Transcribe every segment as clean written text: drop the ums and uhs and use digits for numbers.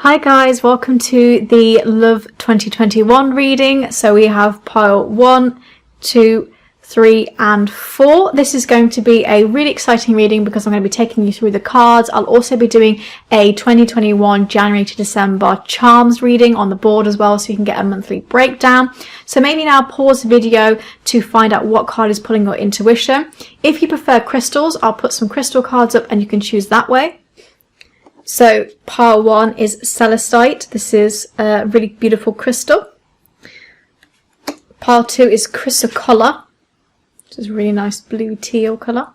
Hi guys, welcome to the Love 2021 reading. So we have pile 1, 2, 3 and 4. This is going to be a really exciting reading because I'm going to be taking you through the cards. I'll also be doing a 2021 January to December charms reading on the board as well, so you can get a monthly breakdown. So maybe now pause the video to find out what card is pulling your intuition. If you prefer crystals, I'll put some crystal cards up and you can choose that way. So pile 1 is Celestite. This is a really beautiful crystal. Pile 2 is Chrysocolla, which is a really nice blue teal colour.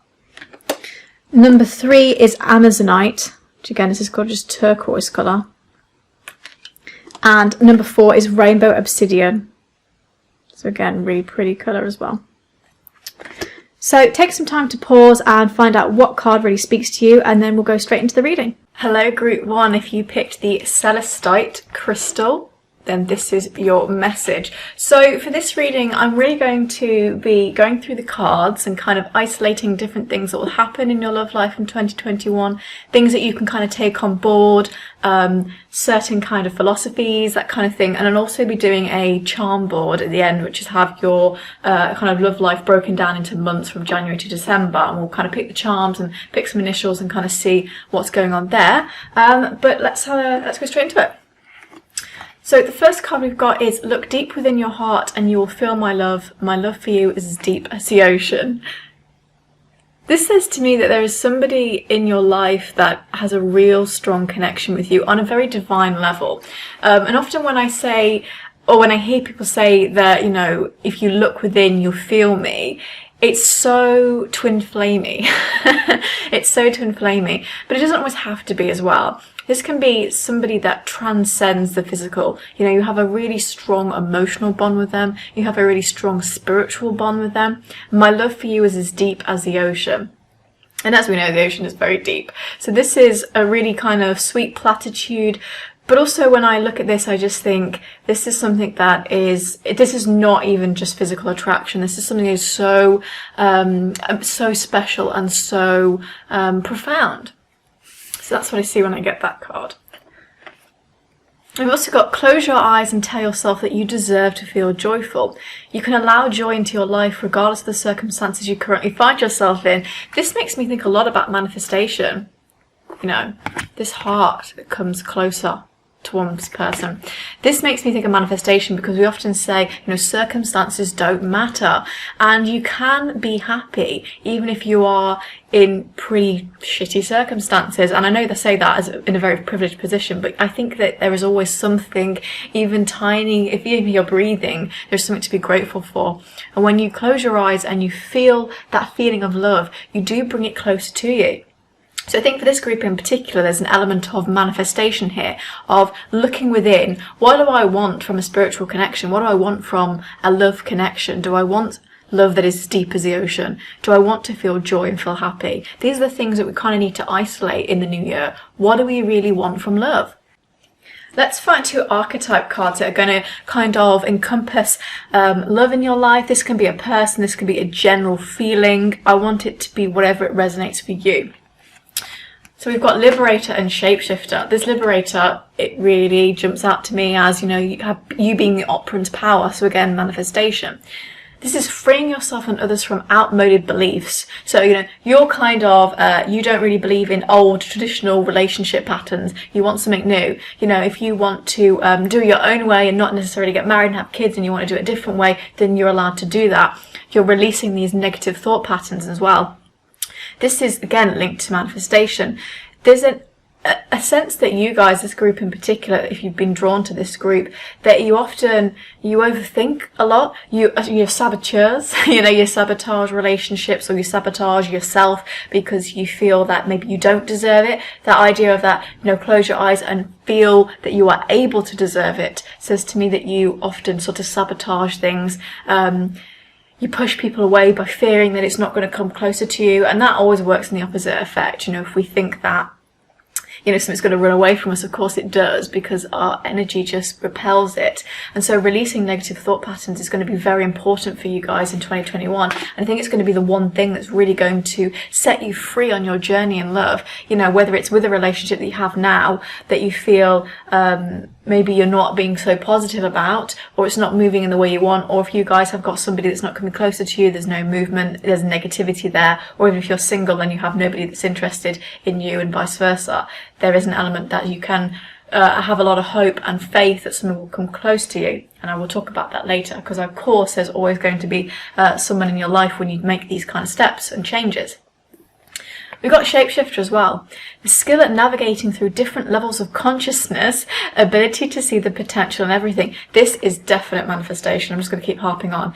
Number 3 is Amazonite, which again is this gorgeous turquoise colour. And number 4 is Rainbow Obsidian. So again, really pretty colour as well. So take some time to pause and find out what card really speaks to you, and then we'll go straight into the reading. Hello group 1, if you picked the Celestite crystal, then this is your message. So for this reading, I'm really going to be going through the cards and kind of isolating different things that will happen in your love life in 2021, things that you can kind of take on board, certain kind of philosophies, that kind of thing. And I'll also be doing a charm board at the end, which is have your kind of love life broken down into months from January to December. And we'll kind of pick the charms and pick some initials and kind of see what's going on there. But let's go straight into it. So the first card we've got is look deep within your heart and you will feel my love. My love for you is as deep as the ocean. This says to me that there is somebody in your life that has a real strong connection with you on a very divine level. And often when I say, or when I hear people say that, you know, if you look within, you'll feel me, it's so twin flamey. It's so twin flamey, but it doesn't always have to be as well. This can be somebody that transcends the physical. You know, you have a really strong emotional bond with them. You have a really strong spiritual bond with them. My love for you is as deep as the ocean. And as we know, the ocean is very deep. So this is a really kind of sweet platitude. But also when I look at this, I just think this is something that this is not even just physical attraction. This is something that is so special and so profound. So that's what I see when I get that card. We've also got close your eyes and tell yourself that you deserve to feel joyful. You can allow joy into your life regardless of the circumstances you currently find yourself in. This makes me think a lot about manifestation. You know, this heart that comes closer to one person. This makes me think of manifestation because we often say, you know, circumstances don't matter, and you can be happy even if you are in pretty shitty circumstances. And I know they say that as in a very privileged position, but I think that there is always something, even tiny, if even you're breathing, there's something to be grateful for. And when you close your eyes and you feel that feeling of love, you do bring it closer to you. So I think for this group in particular, there's an element of manifestation here, of looking within. What do I want from a spiritual connection? What do I want from a love connection? Do I want love that is as deep as the ocean? Do I want to feel joy and feel happy? These are the things that we kind of need to isolate in the new year. What do we really want from love? Let's find 2 archetype cards that are going to kind of encompass love in your life. This can be a person, this can be a general feeling. I want it to be whatever it resonates for you. So we've got Liberator and Shapeshifter. This Liberator, it really jumps out to me as, you know, you being the operant power. So again, manifestation. This is freeing yourself and others from outmoded beliefs. So, you know, you're kind of, you don't really believe in old traditional relationship patterns. You want something new. You know, if you want to do it your own way and not necessarily get married and have kids and you want to do it a different way, then you're allowed to do that. You're releasing these negative thought patterns as well. This is, again, linked to manifestation. There's a sense that you guys, this group in particular, if you've been drawn to this group, that you overthink a lot. You're saboteurs, you know, you sabotage relationships or you sabotage yourself because you feel that maybe you don't deserve it. That idea of that, you know, close your eyes and feel that you are able to deserve it says to me that you often sort of sabotage things. You push people away by fearing that it's not going to come closer to you, and that always works in the opposite effect. You know, if we think that, you know, something's going to run away from us. Of course it does, because our energy just repels it. And so releasing negative thought patterns is going to be very important for you guys in 2021. And I think it's going to be the one thing that's really going to set you free on your journey in love. You know, whether it's with a relationship that you have now that you feel maybe you're not being so positive about, or it's not moving in the way you want, or if you guys have got somebody that's not coming closer to you, there's no movement, there's negativity there, or even if you're single and you have nobody that's interested in you and vice versa, there is an element that you can have a lot of hope and faith that someone will come close to you. And I will talk about that later, because of course there's always going to be someone in your life when you make these kind of steps and changes. We've got shapeshifter as well. The skill at navigating through different levels of consciousness, ability to see the potential in everything. This is definite manifestation. I'm just going to keep harping on.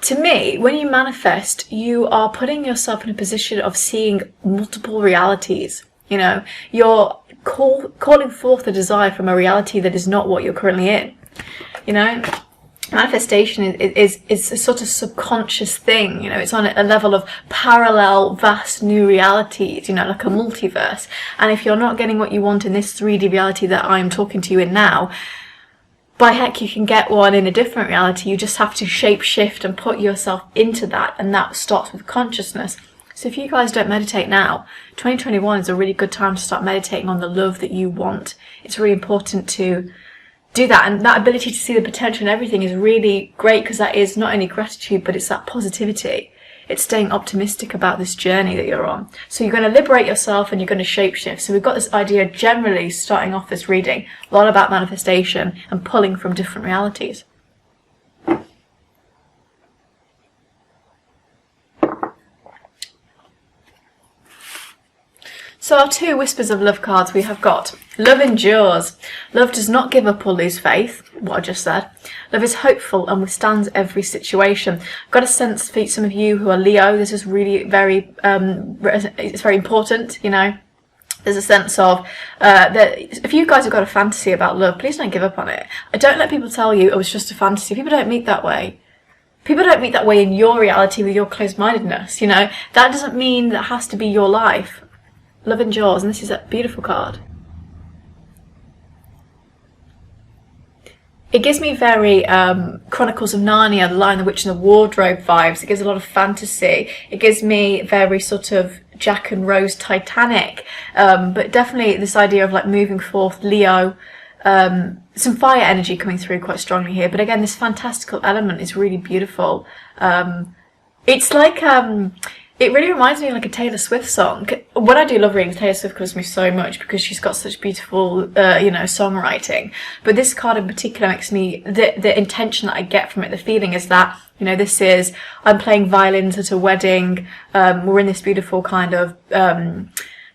To me, when you manifest, you are putting yourself in a position of seeing multiple realities. You know, you're calling forth a desire from a reality that is not what you're currently in. You know, manifestation is a sort of subconscious thing. You know, it's on a level of parallel, vast new realities, you know, like a multiverse. And if you're not getting what you want in this 3D reality that I'm talking to you in now, by heck, you can get one in a different reality. You just have to shape shift and put yourself into that. And that starts with consciousness. So if you guys don't meditate now, 2021 is a really good time to start meditating on the love that you want. It's really important to do that, and that ability to see the potential in everything is really great, because that is not only gratitude, but it's that positivity. It's staying optimistic about this journey that you're on. So you're going to liberate yourself and you're going to shapeshift. So we've got this idea, generally starting off this reading, a lot about manifestation and pulling from different realities. So our 2 Whispers of Love cards, we have got Love endures. Love does not give up or lose faith, what I just said. Love is hopeful and withstands every situation. I've got a sense for some of you who are Leo, this is really very, it's very important, you know. There's a sense of, that if you guys have got a fantasy about love, please don't give up on it. Don't let people tell you, oh, it's just a fantasy. People don't meet that way. People don't meet that way in your reality with your closed-mindedness, you know. That doesn't mean that has to be your life. Love endures, and this is a beautiful card. It gives me very Chronicles of Narnia, The Lion, the Witch and the Wardrobe vibes. It gives a lot of fantasy. It gives me very sort of Jack and Rose Titanic. But definitely this idea of like moving forth, Leo. Some fire energy coming through quite strongly here. But again, this fantastical element is really beautiful. It's like... it really reminds me of like a Taylor Swift song. When I do love readings, Taylor Swift covers me so much because she's got such beautiful, you know, songwriting. But this card in particular makes me, the intention that I get from it, the feeling is that, you know, this is, I'm playing violins at a wedding, we're in this beautiful kind of,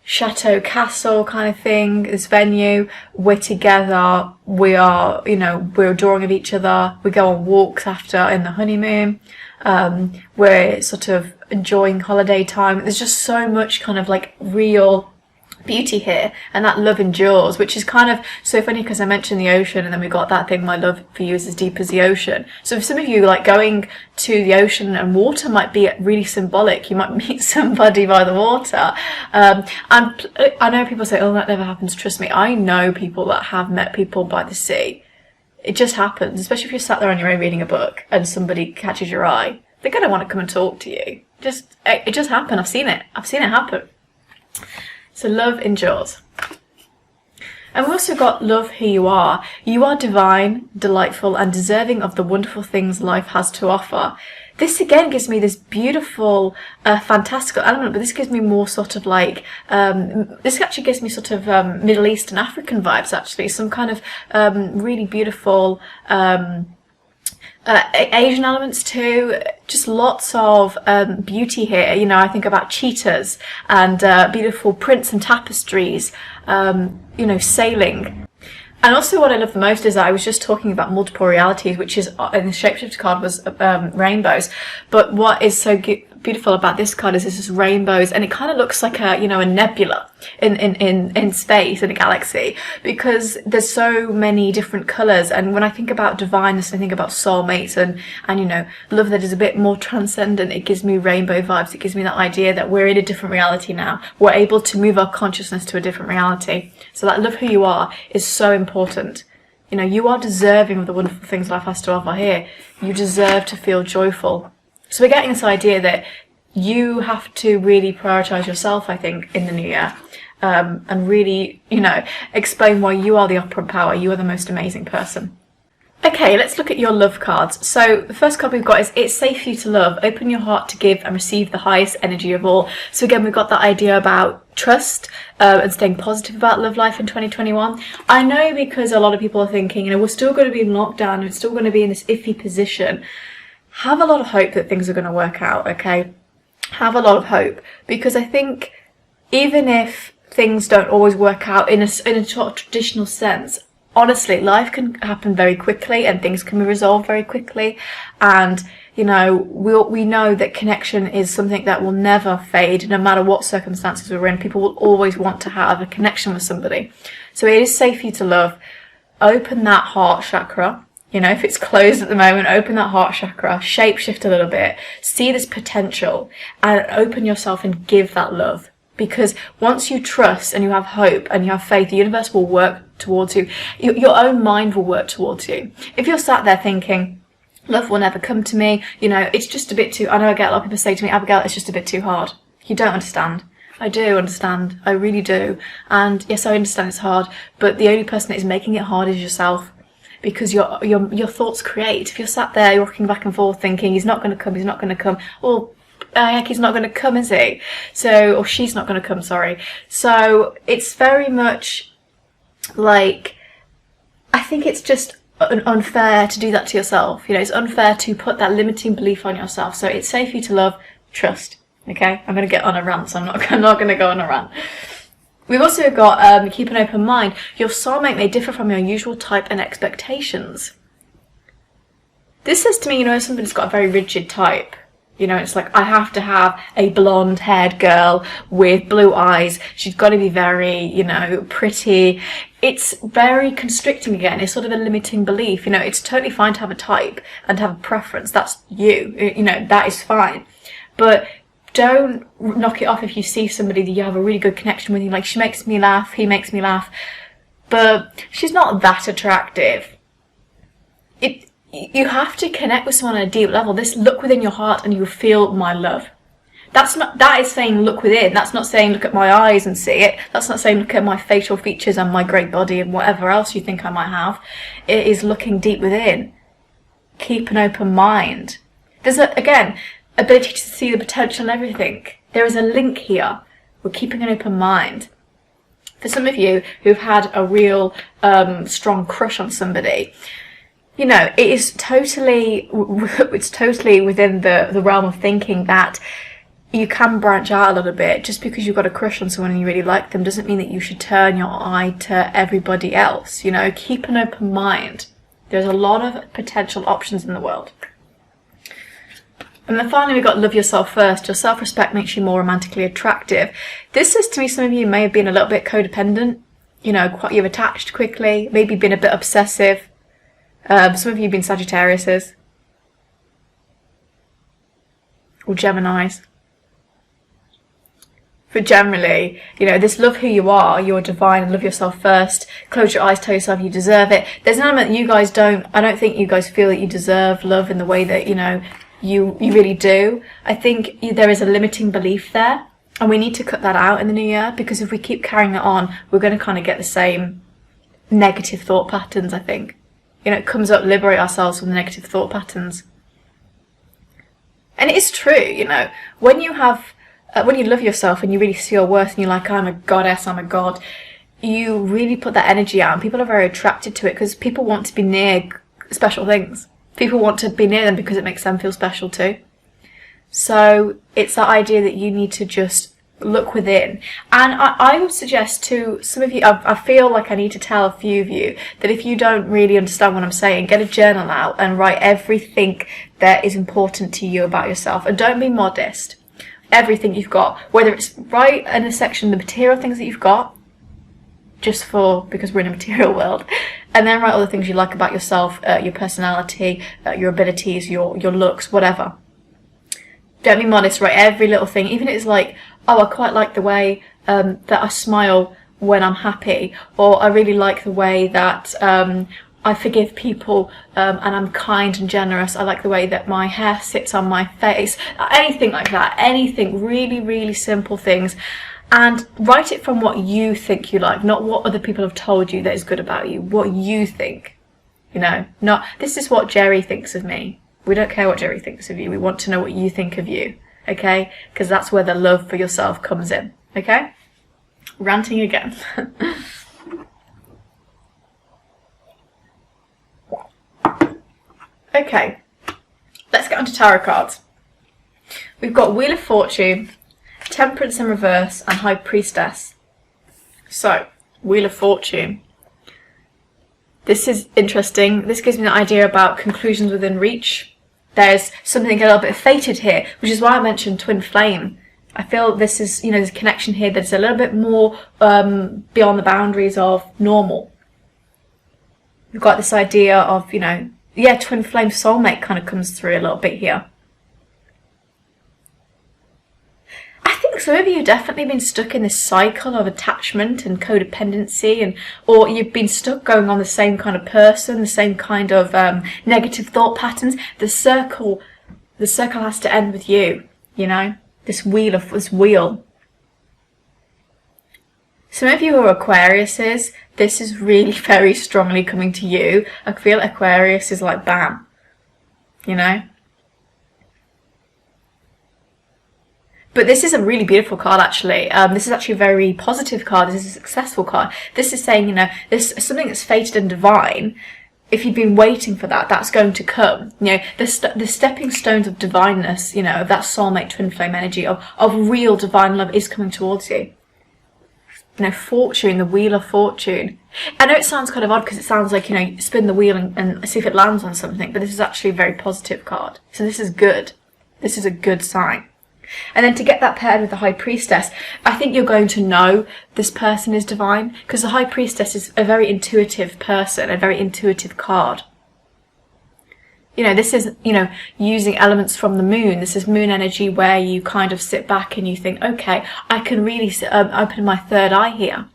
chateau castle kind of thing, this venue, we're together, we are, you know, we're adoring of each other, we go on walks after in the honeymoon, we're sort of enjoying holiday time. There's just so much kind of like real beauty here, and that love endures, which is kind of so funny because I mentioned the ocean, and then we got that thing, my love for you is as deep as the ocean. So for some of you, like going to the ocean and water might be really symbolic. You might meet somebody by the water, and I know people say, oh, that never happens. Trust me, I know people that have met people by the sea. It just happens, especially if you're sat there on your own reading a book and somebody catches your eye. They're going to want to come and talk to you. It just happened. I've seen it happen. So love endures. And we've also got love who you are. You are divine, delightful, and deserving of the wonderful things life has to offer. This again gives me this beautiful, fantastical element, but this gives me more sort of like, this actually gives me sort of Middle East and African vibes actually. Some kind of really beautiful Asian elements too, just lots of beauty here. You know, I think about cheetahs and beautiful prints and tapestries, you know, sailing. And also what I love the most is that I was just talking about multiple realities, which is, in the shapeshifter card was rainbows. But what is so beautiful about this card is this rainbows, and it kind of looks like a, you know, a nebula in space, in a galaxy, because there's so many different colours. And when I think about divineness, I think about soulmates and you know, love that is a bit more transcendent. It gives me rainbow vibes. It gives me that idea that we're in a different reality now. We're able to move our consciousness to a different reality. So that love who you are is so important. You know, you are deserving of the wonderful things life has to offer here. You deserve to feel joyful. So we're getting this idea that you have to really prioritise yourself, I think, in the new year. And really, you know, explain why you are the operant power. You are the most amazing person. Okay, let's look at your love cards. So the first card we've got is It's Safe for You to Love. Open your heart to give and receive the highest energy of all. So again, we've got that idea about trust and staying positive about love life in 2021. I know, because a lot of people are thinking, you know, we're still going to be in lockdown, we're still going to be in this iffy position. Have a lot of hope that things are going to work out, okay? Have a lot of hope, because I think even if things don't always work out in a sort of traditional sense, honestly, life can happen very quickly and things can be resolved very quickly. And, you know, we know that connection is something that will never fade, no matter what circumstances we're in. People will always want to have a connection with somebody. So it is safe for you to love. Open that heart chakra. You know, if it's closed at the moment, open that heart chakra, shape shift a little bit, see this potential, and open yourself and give that love. Because once you trust and you have hope and you have faith, the universe will work towards you. Your own mind will work towards you. If you're sat there thinking, love will never come to me, you know, it's just a bit too, I know I get a lot of people say to me, Abigail, it's just a bit too hard. You don't understand. I do understand. I really do. And yes, I understand it's hard, but the only person that is making it hard is yourself. Because your thoughts create. If you're sat there, you're rocking back and forth thinking, he's not going to come, he's not going to come. Well, heck, he's not going to come, is he? So, or she's not going to come, sorry. So it's very much like, I think it's just unfair to do that to yourself. You know, it's unfair to put that limiting belief on yourself. So it's safe for you to love, trust. Okay? I'm going to get on a rant, so I'm not going to go on a rant. We've also got keep an open mind. Your soulmate may differ from your usual type and expectations. This says to me, you know, somebody's got a very rigid type. You know, it's like, I have to have a blonde-haired girl with blue eyes. She's got to be very, you know, pretty. It's very constricting again. It's sort of a limiting belief. You know, it's totally fine to have a type and to have a preference. That's you. You know, that is fine. But don't knock it off if you see somebody that you have a really good connection with. You're like, she makes me laugh, he makes me laugh, but she's not that attractive. You have to connect with someone on a deep level. This, look within your heart and you will feel my love. That is saying look within. That's not saying look at my eyes and see it. That's not saying look at my facial features and my great body and whatever else you think I might have. It is looking deep within. Keep an open mind. There's again, ability to see the potential in everything. There is a link here. We're keeping an open mind. For some of you who've had a real strong crush on somebody, you know, it's totally within the realm of thinking that you can branch out a little bit. Just because you've got a crush on someone and you really like them doesn't mean that you should turn your eye to everybody else. You know, keep an open mind. There's a lot of potential options in the world. And then finally we've got love yourself first. Your self-respect makes you more romantically attractive. This says to me some of you may have been a little bit codependent. You know, you've attached quickly, maybe been a bit obsessive. Some of you have been Sagittariuses. Or Geminis. But generally, you know, this love who you are, you're divine, and love yourself first. Close your eyes, tell yourself you deserve it. There's an element that you guys don't, I don't think you guys feel that you deserve love in the way that, you know, you really do. I think there is a limiting belief there, and we need to cut that out in the new year, because if we keep carrying it on, we're going to kind of get the same negative thought patterns, I think. You know, it comes up, liberate ourselves from the negative thought patterns. And it is true, you know, when you love yourself and you really see your worth and you're like, I'm a goddess, I'm a god, you really put that energy out, and people are very attracted to it because people want to be near special things. People want to be near them because it makes them feel special too. So it's that idea that you need to just look within. And I would suggest to some of you, I feel like I need to tell a few of you that if you don't really understand what I'm saying, get a journal out and write everything that is important to you about yourself. And don't be modest. Everything you've got, whether it's right in a section, the material things that you've got, because we're in a material world, and then write all the things you like about yourself, your personality, your abilities, your looks, whatever. Don't be modest, write every little thing, even if it's like, oh, I quite like the way that I smile when I'm happy, or I really like the way that I forgive people and I'm kind and generous. I like the way that my hair sits on my face. Anything like that, anything, really, really simple things. And write it from what you think you like, not what other people have told you that is good about you, what you think. You know, not, this is what Jerry thinks of me. We don't care what Jerry thinks of you. We want to know what you think of you, okay? Because that's where the love for yourself comes in, okay? Ranting again. Okay, let's get on to tarot cards. We've got Wheel of Fortune, Temperance in reverse, and High Priestess. So, Wheel of Fortune. This is interesting. This gives me an idea about conclusions within reach. There's something a little bit fated here, which is why I mentioned twin flame. I feel this is, there's a connection here that's a little bit more beyond the boundaries of normal. We've got this idea of, twin flame soulmate kind of comes through a little bit here. I think some of you have definitely been stuck in this cycle of attachment and codependency, or you've been stuck going on the same kind of person, the same kind of negative thought patterns. The circle has to end with you, this wheel. Some of you are Aquariuses. This is really very strongly coming to you. I feel Aquarius is like bam, But this is a really beautiful card, actually. This is actually a very positive card. This is a successful card. This is saying, there's something that's fated and divine. If you've been waiting for that, that's going to come. The stepping stones of divineness, of that soulmate twin flame energy, of real divine love is coming towards you. Fortune, the Wheel of Fortune. I know it sounds kind of odd because it sounds like, spin the wheel and see if it lands on something, but this is actually a very positive card. So this is good. This is a good sign. And then to get that paired with the High Priestess, I think you're going to know this person is divine, because the High Priestess is a very intuitive person, a very intuitive card. This is, using elements from the moon. This is moon energy where you kind of sit back and you think, okay, I can really open my third eye here.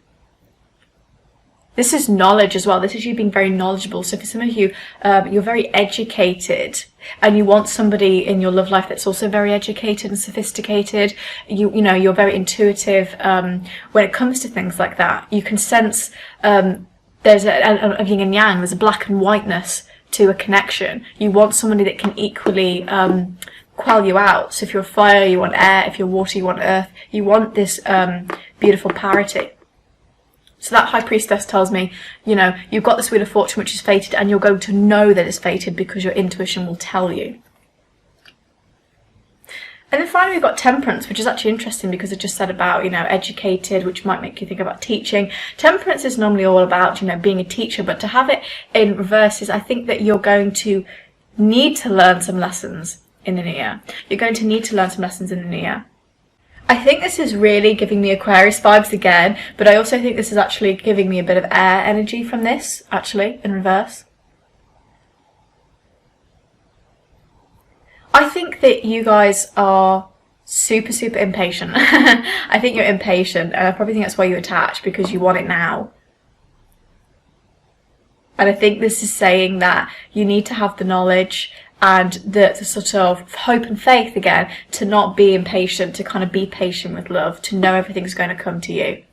This is knowledge as well. This is you being very knowledgeable. So for some of you, you're very educated and you want somebody in your love life that's also very educated and sophisticated. You're very intuitive when it comes to things like that. You can sense there's a yin and yang. There's a black and whiteness to a connection. You want somebody that can equally quell you out. So if you're fire, you want air. If you're water, you want earth. You want this beautiful parity. So that High Priestess tells me, you've got this Wheel of Fortune which is fated, and you're going to know that it's fated because your intuition will tell you. And then finally we've got Temperance, which is actually interesting because it just said about, educated, which might make you think about teaching. Temperance is normally all about, being a teacher, but to have it in reverse is, I think that you're going to need to learn some lessons in the new year. You're going to need to learn some lessons in the new year. I think this is really giving me Aquarius vibes again, but I also think this is actually giving me a bit of air energy from this, actually, in reverse. I think that you guys are super, super impatient. I think you're impatient, and I probably think that's why you attach, because you want it now. And I think this is saying that you need to have the knowledge and the sort of hope and faith again, to not be impatient, to kind of be patient with love, to know everything's going to come to you.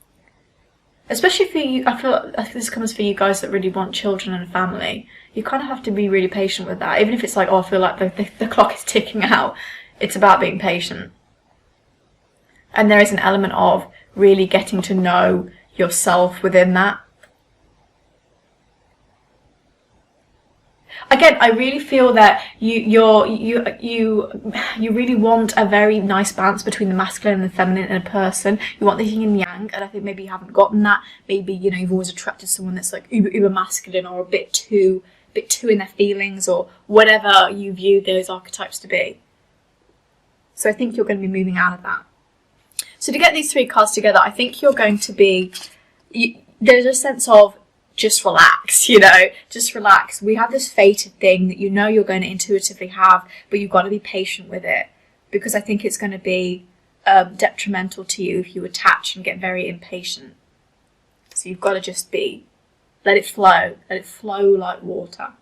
Especially for you, I feel like this comes for you guys that really want children and a family. You kind of have to be really patient with that. Even if it's like, oh, I feel like the clock is ticking out. It's about being patient. And there is an element of really getting to know yourself within that. Again, I really feel that you really want a very nice balance between the masculine and the feminine in a person. You want the yin and yang, and I think maybe you haven't gotten that. Maybe, you know, you've always attracted someone that's like uber masculine, or a bit too in their feelings, or whatever you view those archetypes to be. So I think you're going to be moving out of that. So to get these three cards together, I think you're going to be, there's a sense of just relax, you know, just relax. We have this fated thing that you know you're going to intuitively have, but you've got to be patient with it, because I think it's going to be detrimental to you if you attach and get very impatient. So you've got to just let it flow like water.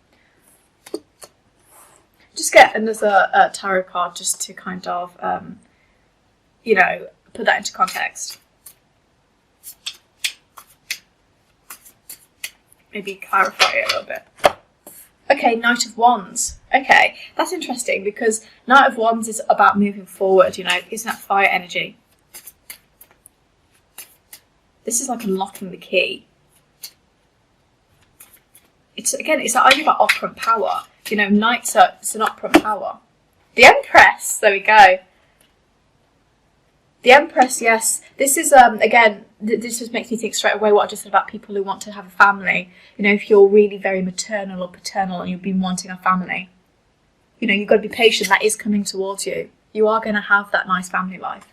Just get another tarot card just to kind of, you know, put that into context. Maybe clarify it a little bit. Okay, Knight of Wands. Okay, that's interesting, because Knight of Wands is about moving forward, you know, isn't that fire energy? This is like unlocking the key. It's that idea about operant power. You know, Knights it's an operant power. The Empress, there we go. The Empress, yes. This is, again, this just makes me think straight away what I just said about people who want to have a family. You know, if you're really very maternal or paternal and you've been wanting a family, you know, you've got to be patient. That is coming towards you. You are going to have that nice family life.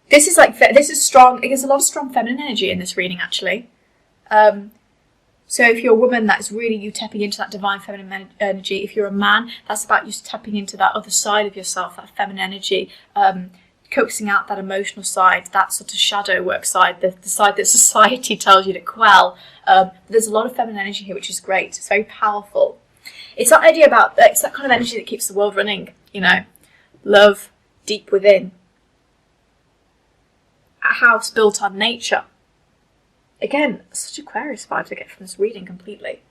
This is strong. There's a lot of strong feminine energy in this reading, actually. So if you're a woman, that's really you tapping into that divine feminine energy. If you're a man, that's about you tapping into that other side of yourself, that feminine energy, coaxing out that emotional side, that sort of shadow work side, the side that society tells you to quell. There's a lot of feminine energy here, which is great. It's very powerful. It's that idea about, it's that kind of energy that keeps the world running, you know. Love deep within. A house built on nature. Again, such Aquarius vibes I get from this reading completely.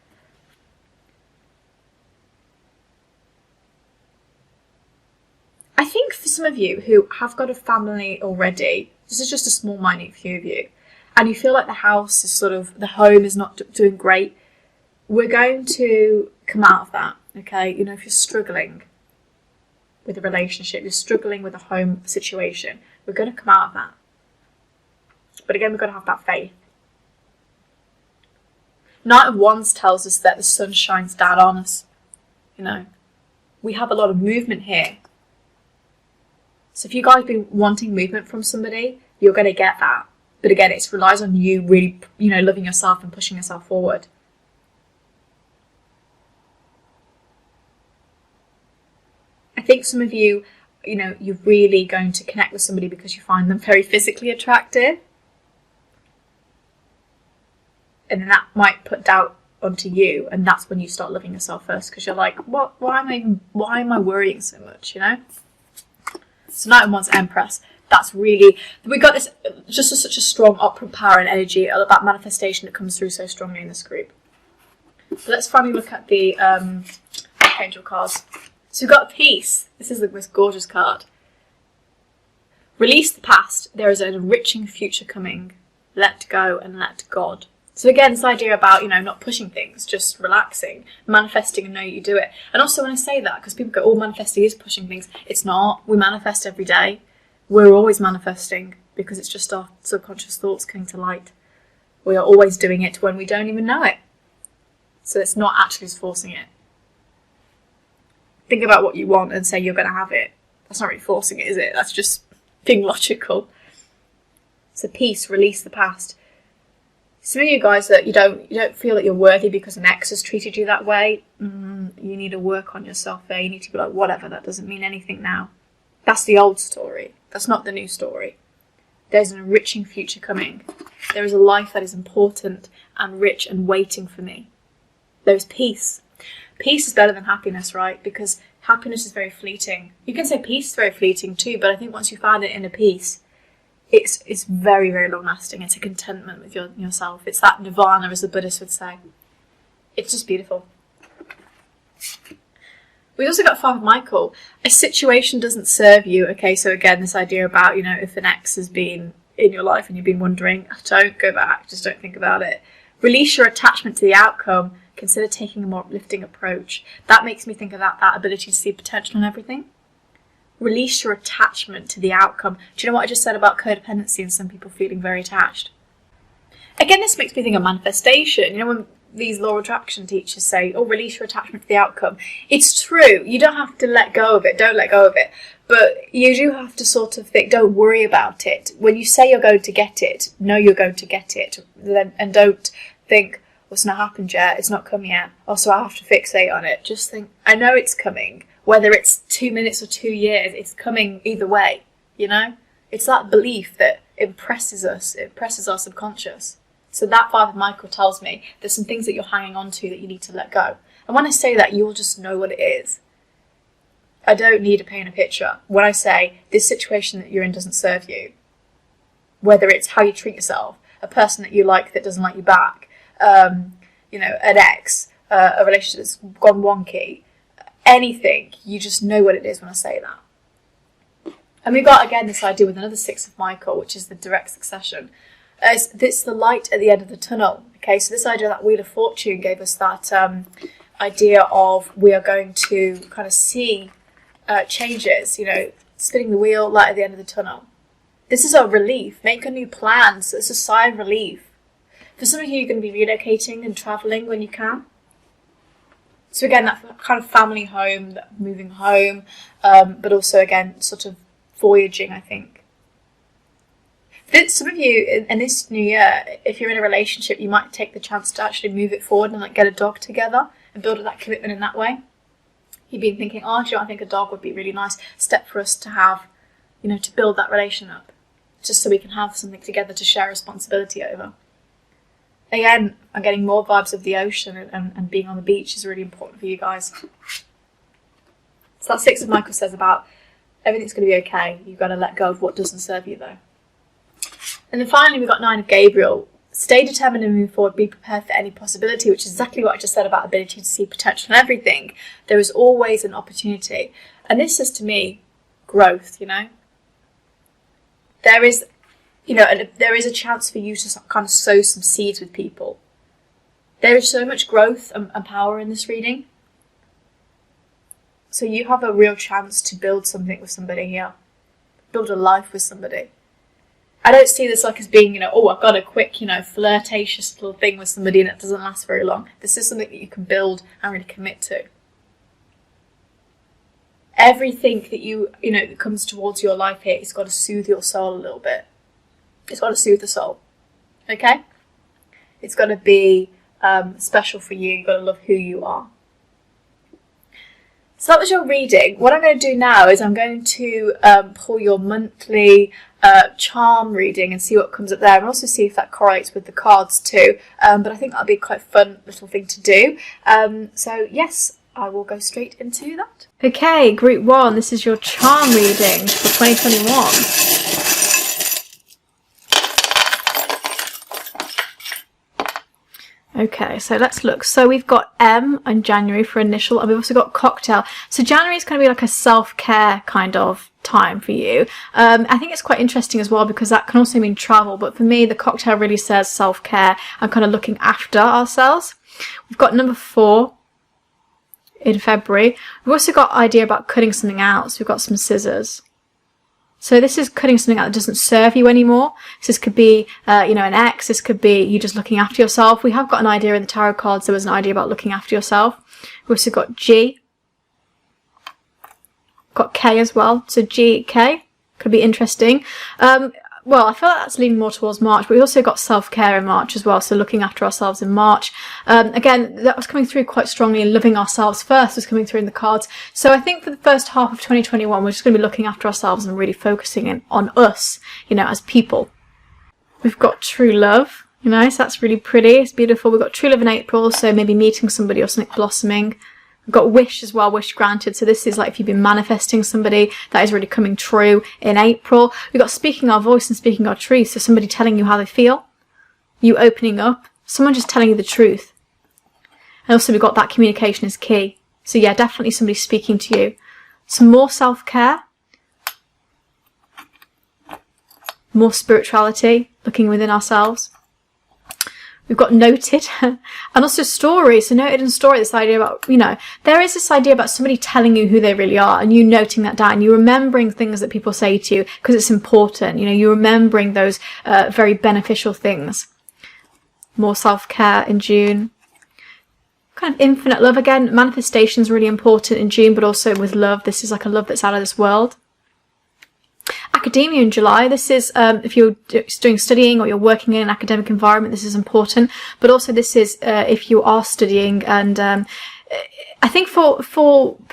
I think for some of you who have got a family already, this is just a small, minute few of you, and you feel like the house is sort of, the home is not doing great, we're going to come out of that, okay? You know, if you're struggling with a relationship, you're struggling with a home situation, we're going to come out of that. But again, we've got to have that faith. Knight of Wands tells us that the sun shines down on us. You know, we have a lot of movement here. So if you guys have been wanting movement from somebody, you're going to get that. But again, it relies on you really, you know, loving yourself and pushing yourself forward. I think some of you, you know, you're really going to connect with somebody because you find them very physically attractive. And then that might put doubt onto you, and that's when you start loving yourself first, because you're like, what? Why am I worrying so much? You know. So Knight of Wands, Empress. That's really, we got this just such a strong operant power and energy about manifestation that comes through so strongly in this group. So let's finally look at the Archangel cards. So we've got Peace. This is the most gorgeous card. Release the past. There is an enriching future coming. Let go and let God. So again, this idea about, you know, not pushing things, just relaxing, manifesting and know you do it. And also when I say that, because people go, oh, manifesting is pushing things. It's not. We manifest every day. We're always manifesting because it's just our subconscious thoughts coming to light. We are always doing it when we don't even know it. So it's not actually just forcing it. Think about what you want and say you're going to have it. That's not really forcing it, is it? That's just being logical. So peace, release the past. Some of you guys that you don't feel that you're worthy because an ex has treated you that way, you need to work on yourself there. You need to be like, whatever, that doesn't mean anything now. That's the old story. That's not the new story. There's an enriching future coming. There is a life that is important and rich and waiting for me. There is peace. Peace is better than happiness, right? Because happiness is very fleeting. You can say peace is very fleeting too, but I think once you find it in a peace, it's very, very long lasting. It's a contentment with yourself. It's that nirvana, as the Buddhists would say. It's just beautiful. We've also got Father Michael. A situation doesn't serve you. Okay, so again, this idea about, you know, if an ex has been in your life and you've been wondering, don't go back, just don't think about it. Release your attachment to the outcome. Consider taking a more uplifting approach. That makes me think of that ability to see potential in everything. Release your attachment to the outcome. Do you know what I just said about codependency and some people feeling very attached? Again, this makes me think of manifestation. You know, when these law of attraction teachers say, oh, release your attachment to the outcome. It's true. You don't have to let go of it. Don't let go of it. But you do have to sort of think, don't worry about it. When you say you're going to get it, know you're going to get it. And don't think, well, it's not happened yet. It's not come yet. Also, I have to fixate on it. Just think, I know it's coming. Whether it's 2 minutes or 2 years, it's coming either way, you know? It's that belief that impresses us. It impresses our subconscious. So that Five of Michael tells me there's some things that you're hanging on to that you need to let go. And when I say that, you'll just know what it is. I don't need to paint a picture. When I say this situation that you're in doesn't serve you, whether it's how you treat yourself, a person that you like that doesn't like you back, you know, an ex, a relationship that's gone wonky, anything, you just know what it is when I say that. And we've got, again, this idea with another Six of Michael, which is the direct succession. It's the light at the end of the tunnel. Okay, so this idea that Wheel of Fortune gave us that idea of we are going to kind of see changes, you know, spinning the wheel, light at the end of the tunnel. This is a relief. Make a new plan. So it's a sigh of relief. For some of you, you're going to be relocating and travelling when you can. So again, that kind of family home, that moving home, but also, again, sort of voyaging, I think. Some of you in this new year, if you're in a relationship, you might take the chance to actually move it forward and like get a dog together and build that commitment in that way. You've been thinking, oh, do you know, I think a dog would be a really nice step for us to have, you know, to build that relation up, just so we can have something together to share responsibility over. Again, I'm getting more vibes of the ocean and being on the beach is really important for you guys. So that Six of Michael says about everything's going to be okay. You've got to let go of what doesn't serve you, though. And then finally, we've got Nine of Gabriel. Stay determined and move forward. Be prepared for any possibility, which is exactly what I just said about ability to see potential in everything. There is always an opportunity. And this says to me, growth, you know. There is, you know, there is a chance for you to kind of sow some seeds with people. There is so much growth and power in this reading. So you have a real chance to build something with somebody here. Build a life with somebody. I don't see this like as being, you know, oh, I've got a quick, you know, flirtatious little thing with somebody and it doesn't last very long. This is something that you can build and really commit to. Everything that you know, that comes towards your life here, it's got to soothe your soul a little bit. It's got to soothe the soul. Okay? It's got to be special for you. You've got to love who you are. So that was your reading. What I'm going to do now is I'm going to pull your monthly charm reading and see what comes up there, and also see if that correlates with the cards too. But I think that'll be quite a fun little thing to do. So yes, I will go straight into that. Okay, Group 1, this is your charm reading for 2021. Okay, so let's look. So we've got M in January for initial, and we've also got cocktail. So January is going to be like a self-care kind of time for you. I think it's quite interesting as well because that can also mean travel. But for me, the cocktail really says self-care and kind of looking after ourselves. We've got number 4 in February. We've also got idea about cutting something out. So we've got some scissors. So this is cutting something out that doesn't serve you anymore. So this could be, you know, an ex. This could be you just looking after yourself. We have got an idea in the tarot cards. There was an idea about looking after yourself. We've also got G. Got K as well. So G, K could be interesting. Well, I feel like that's leaning more towards March, but we also got self-care in March as well, so looking after ourselves in March. Again, that was coming through quite strongly, and loving ourselves first was coming through in the cards. So I think for the first half of 2021, we're just going to be looking after ourselves and really focusing on us, you know, as people. We've got true love, you know, so that's really pretty. It's beautiful. We've got true love in April, so maybe meeting somebody or something blossoming. We've got wish as well, wish granted. So this is like if you've been manifesting somebody, that is really coming true in April. We've got speaking our voice and speaking our truth. So somebody telling you how they feel, you opening up, someone just telling you the truth. And also we've got that communication is key. So yeah, definitely somebody speaking to you. Some more self-care, more spirituality, looking within ourselves. We've got noted and also story. So noted and story, this idea about, you know, there is this idea about somebody telling you who they really are and you noting that down, you remembering things that people say to you because it's important. You know, you're remembering those very beneficial things. More self-care in June. Kind of infinite love again. Manifestation is really important in June, but also with love. This is like a love that's out of this world. Academia in July, this is if you're doing studying or you're working in an academic environment, this is important, but also this is if you are studying, and I think for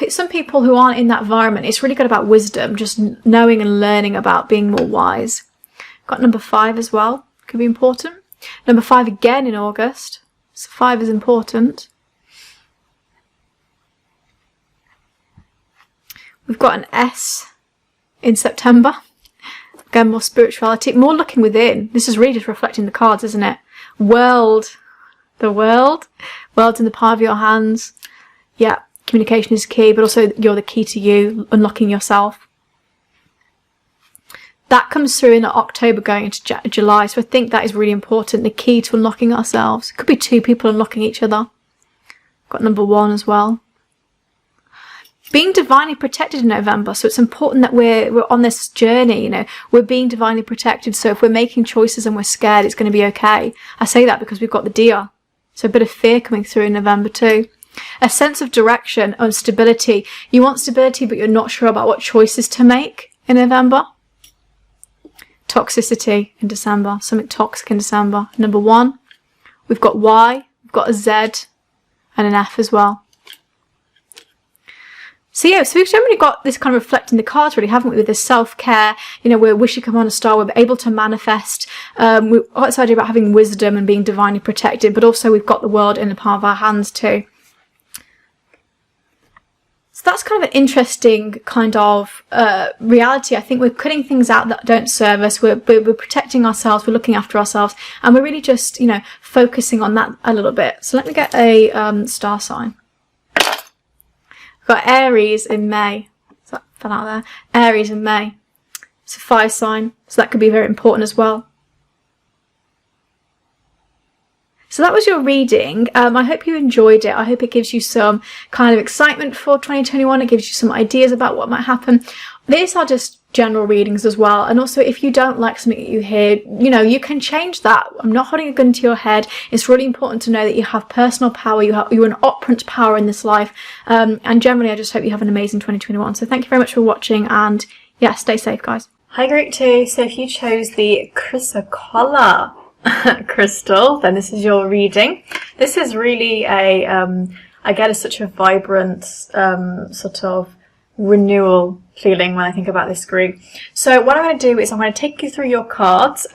some people who aren't in that environment, it's really good about wisdom, just knowing and learning about being more wise. Got number 5 as well, could be important. Number 5 again in August, so 5 is important. We've got an S in September. Again, more spirituality, more looking within. This is really just reflecting the cards, isn't it? World. The world. World's in the palm of your hands. Yeah, communication is key, but also you're the key to you, unlocking yourself. That comes through in October going into July, so I think that is really important. The key to unlocking ourselves. It could be 2 people unlocking each other. Got number 1 as well. Being divinely protected in November, so it's important that we're on this journey, you know, we're being divinely protected, so if we're making choices and we're scared, it's going to be okay. I say that because we've got the deer, so a bit of fear coming through in November too. A sense of direction and stability. You want stability, but you're not sure about what choices to make in November. Toxicity in December, something toxic in December. Number 1, we've got Y, we've got a Z, and an F as well. So yeah, so we've generally got this kind of reflecting the cards, really, haven't we, with this self-care, you know, we're wishing upon a star, we're able to manifest, we've got this idea about having wisdom and being divinely protected, but also we've got the world in the palm of our hands too. So that's kind of an interesting kind of reality. I think we're cutting things out that don't serve us, we're protecting ourselves, we're looking after ourselves, and we're really just, you know, focusing on that a little bit. So let me get a star sign. We've got Aries in May. So that fell out there. Aries in May. It's a fire sign, so that could be very important as well. So that was your reading. I hope you enjoyed it. I hope it gives you some kind of excitement for 2021. It gives you some ideas about what might happen. These are just general readings as well, and also if you don't like something that you hear, you know, you can change that. I'm not holding a gun to your head. It's really important to know that you have personal power, you're an operant power in this life, and generally I just hope you have an amazing 2021. So thank you very much for watching, and yeah, stay safe guys. Hi Group 2, so if you chose the Chrysocolla crystal, then this is your reading. This is really a I get such a vibrant sort of renewal feeling when I think about this group. So what I'm going to do is I'm going to take you through your cards,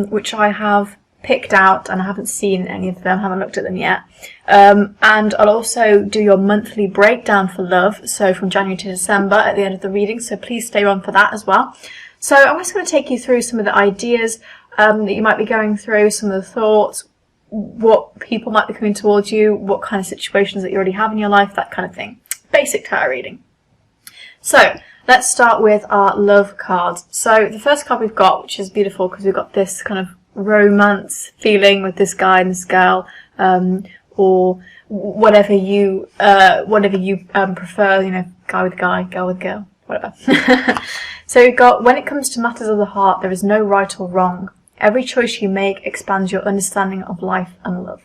which I have picked out, and I haven't seen any of them, haven't looked at them yet. And I'll also do your monthly breakdown for love, so from January to December at the end of the reading, so please stay on for that as well. So I'm just going to take you through some of the ideas that you might be going through, some of the thoughts, what people might be coming towards you, what kind of situations that you already have in your life, that kind of thing. Basic tarot reading. So let's start with our love cards. So the first card we've got, which is beautiful because we've got this kind of romance feeling with this guy and this girl, or whatever you prefer, you know, guy with guy, girl with girl, whatever. So we've got, when it comes to matters of the heart, there is no right or wrong. Every choice you make expands your understanding of life and love.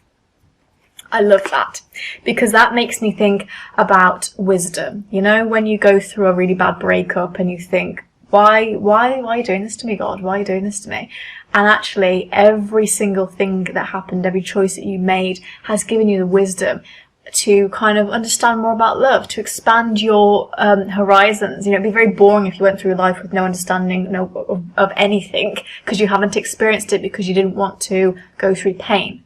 I love that, because that makes me think about wisdom. You know, when you go through a really bad breakup and you think, why are you doing this to me, God? Why are you doing this to me? And actually, every single thing that happened, every choice that you made has given you the wisdom to kind of understand more about love, to expand your horizons. You know, it'd be very boring if you went through life with no understanding of anything, because you haven't experienced it, because you didn't want to go through pain.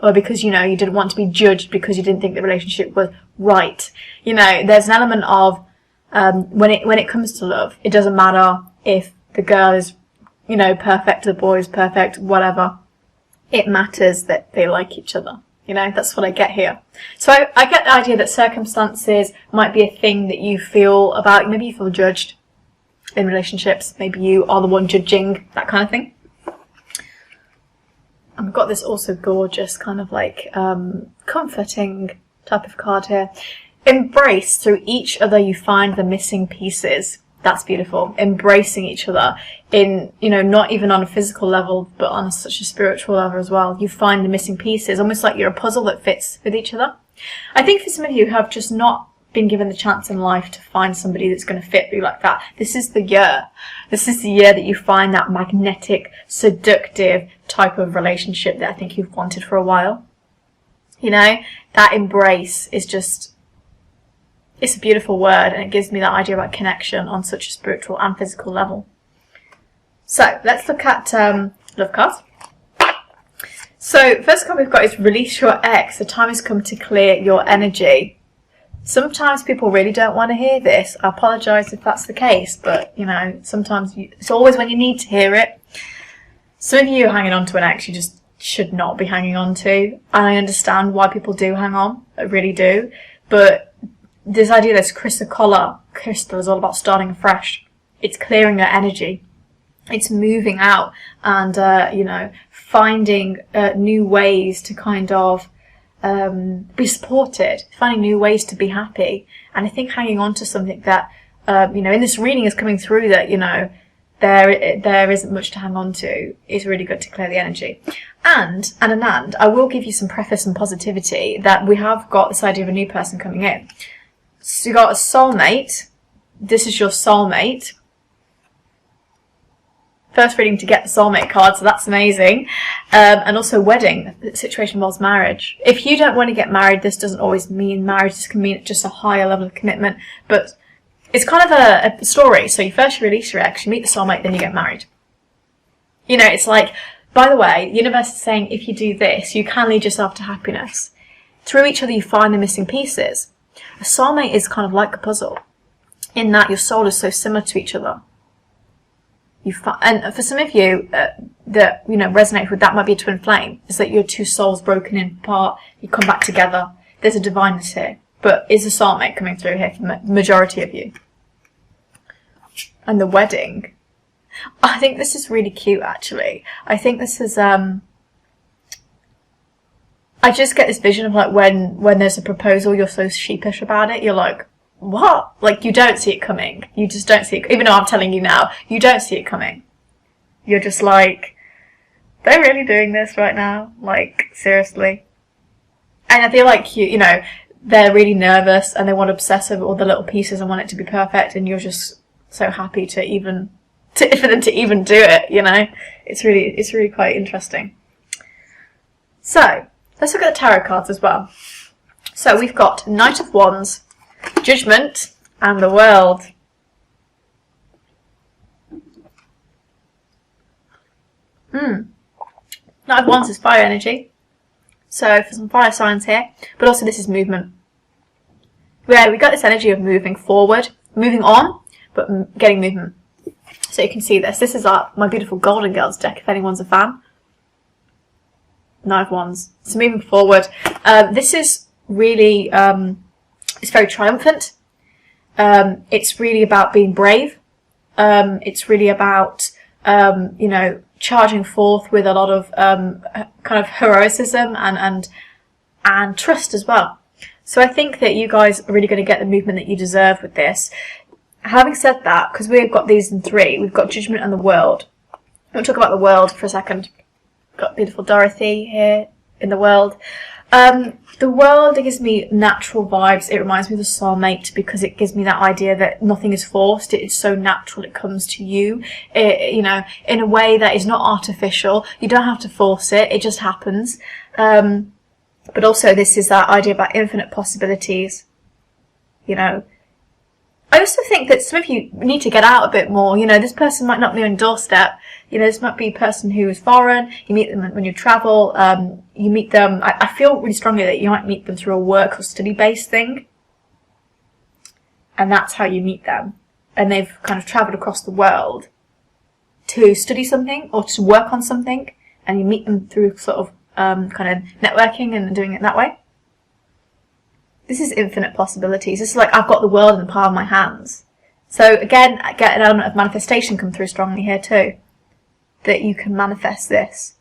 Or because, you know, you didn't want to be judged because you didn't think the relationship was right. You know, there's an element of, when it comes to love, it doesn't matter if the girl is, you know, perfect, the boy is perfect, whatever. It matters that they like each other. You know, that's what I get here. So I get the idea that circumstances might be a thing that you feel about. Maybe you feel judged in relationships. Maybe you are the one judging, that kind of thing. And we've got this also gorgeous kind of like comforting type of card here. Embrace. Through each other you find the missing pieces. That's beautiful. Embracing each other in, you know, not even on a physical level, but on such a spiritual level as well. You find the missing pieces, almost like you're a puzzle that fits with each other. I think for some of you who have just not been given the chance in life to find somebody that's going to fit you like that, this is the year. This is the year that you find that magnetic, seductive type of relationship that I think you've wanted for a while. You know, that embrace is just, it's a beautiful word, and it gives me that idea about connection on such a spiritual and physical level. So let's look at love cards. So first card we've got is release your ex. The time has come to clear your energy. Sometimes people really don't want to hear this. I apologise if that's the case, but you know, sometimes it's always when you need to hear it. Some of you are hanging on to an ex you just should not be hanging on to. And I understand why people do hang on. I really do. But this idea, this Chrysocolla crystal is all about starting afresh. It's clearing your energy. It's moving out and, you know, finding new ways to kind of be supported, finding new ways to be happy. And I think hanging on to something that, you know, in this reading is coming through that, you know, there isn't much to hang on to, is really good to clear the energy. And I will give you some preface and positivity that we have got this idea of a new person coming in. So you got a soulmate. This is your soulmate. First reading to get the soulmate card, so that's amazing. And also wedding. The situation involves marriage. If you don't want to get married, this doesn't always mean marriage. This can mean just a higher level of commitment. But it's kind of a story. So you first release your ex, you meet the soulmate, then you get married. You know, it's like, by the way, the universe is saying if you do this, you can lead yourself to happiness. Through each other you find the missing pieces. A soulmate is kind of like a puzzle, in that your soul is so similar to each other. And for some of you that, you know, resonate with that, might be a twin flame. Is that your two souls broken in apart, you come back together. There's a divineness here, but is a soulmate coming through here for the majority of you? And the wedding, I think this is really cute. Actually, I think this is I just get this vision of like when there's a proposal, you're so sheepish about it. You're like, what? Like, you don't see it coming. You just don't see it. Even though I'm telling you now, you don't see it coming. You're just like, they're really doing this right now? Like, seriously? And I feel like, you know, they're really nervous and they want to obsess over all the little pieces and want it to be perfect, and you're just so happy for them to even do it, you know? It's really quite interesting. So, let's look at the tarot cards as well. So we've got Knight of Wands, Judgment, and the World. Knight of Wands is fire energy. So for some fire signs here, but also this is movement. Where we got this energy of moving forward, moving on, but getting movement. So you can see this. This is my beautiful Golden Girls deck, if anyone's a fan. Knight of Wands. So moving forward. This is really, it's very triumphant. It's really about being brave. It's really about, you know, charging forth with a lot of kind of heroicism and trust as well. So I think that you guys are really going to get the movement that you deserve with this. Having said that, because we've got these in three, we've got Judgment and the World. I want to talk about the World for a second. Got beautiful Dorothy here in the World. The World, it gives me natural vibes. It reminds me of the soulmate because it gives me that idea that nothing is forced. It is so natural. It comes to you, you know, in a way that is not artificial. You don't have to force it. It just happens. But also this is that idea about infinite possibilities. You know, I also think that some of you need to get out a bit more. You know, this person might not be on your doorstep. You know, this might be a person who is foreign. You meet them when you travel. You meet them. I feel really strongly that you might meet them through a work or study-based thing. And that's how you meet them. And they've kind of travelled across the world to study something or to work on something. And you meet them through sort of kind of networking and doing it that way. This is infinite possibilities. This is like, I've got the world in the palm of my hands. So again, I get an element of manifestation come through strongly here too. That you can manifest this.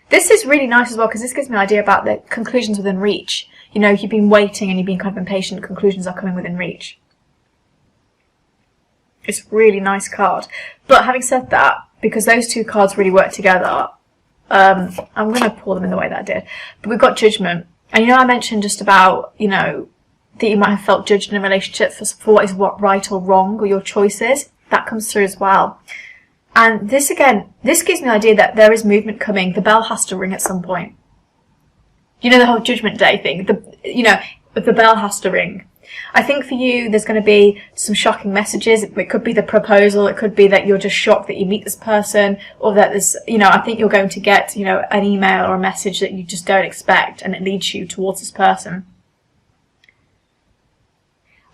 This is really nice as well, because this gives me an idea about the conclusions within reach. You know, you've been waiting and you've been kind of impatient, conclusions are coming within reach. It's a really nice card. But having said that, because those two cards really work together, I'm going to pull them in the way that I did. But we've got Judgment. And you know, I mentioned just about, you know, that you might have felt judged in a relationship for what is right or wrong, or your choices. That comes through as well. And this, again, this gives me the idea that there is movement coming. The bell has to ring at some point. You know, the whole Judgment Day thing. The bell has to ring. I think for you, there's going to be some shocking messages. It could be the proposal. It could be that you're just shocked that you meet this person, or that there's, you know, I think you're going to get, you know, an email or a message that you just don't expect, and it leads you towards this person.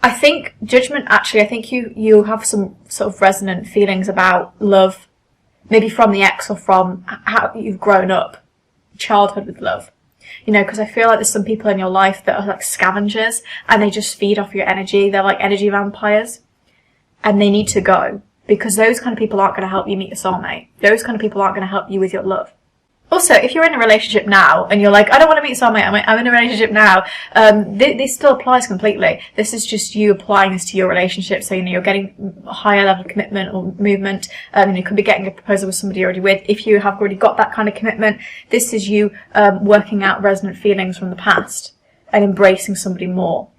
I think Judgment, actually, I think you have some sort of resonant feelings about love, maybe from the ex or from how you've grown up, childhood with love. You know, because I feel like there's some people in your life that are like scavengers, and they just feed off your energy. They're like energy vampires, and they need to go, because those kind of people aren't going to help you meet your soulmate. Those kind of people aren't going to help you with your love. Also, if you're in a relationship now and you're like, I don't want to meet soulmate, I'm in a relationship now, this still applies completely. This is just you applying this to your relationship. So, you know, you're getting a higher level of commitment or movement. You could be getting a proposal with somebody you're already with. If you have already got that kind of commitment, this is you working out resonant feelings from the past and embracing somebody more.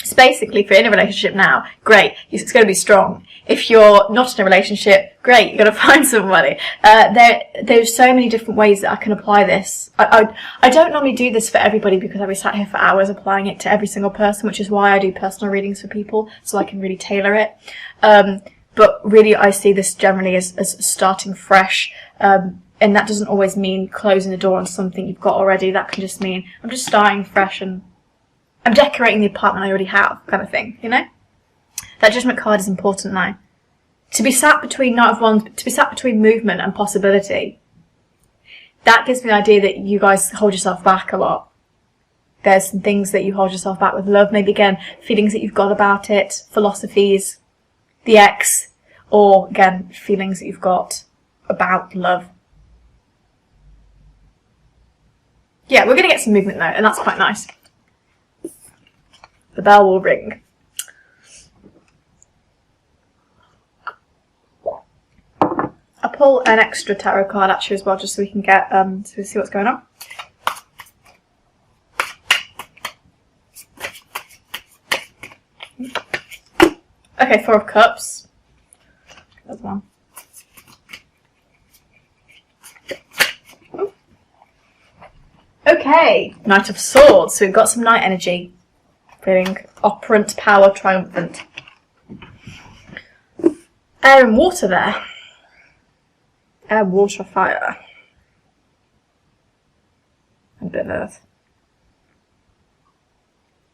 So basically, if you're in a relationship now, great, it's going to be strong. If you're not in a relationship, great, you're going to find somebody. There's so many different ways that I can apply this. I don't normally do this for everybody, because I'll be sat here for hours applying it to every single person, which is why I do personal readings for people, so I can really tailor it. But really, I see this generally as starting fresh. And that doesn't always mean closing the door on something you've got already. That can just mean I'm just starting fresh and I'm decorating the apartment I already have, kind of thing, you know? That Judgment card is important now. To be sat between Knight of Wands, to be sat between movement and possibility, that gives me the idea that you guys hold yourself back a lot. There's some things that you hold yourself back with love, maybe again, feelings that you've got about it, philosophies, the ex, or again, feelings that you've got about love. Yeah, we're going to get some movement though, and that's quite nice. The bell will ring. I'll pull an extra tarot card actually as well, just so we can get so we see what's going on. Okay, Four of Cups. There's one. Ooh. Okay, Knight of Swords. So we've got some Knight energy. Feeling operant, power, triumphant. Air and water there. Air, water, fire. And a bit of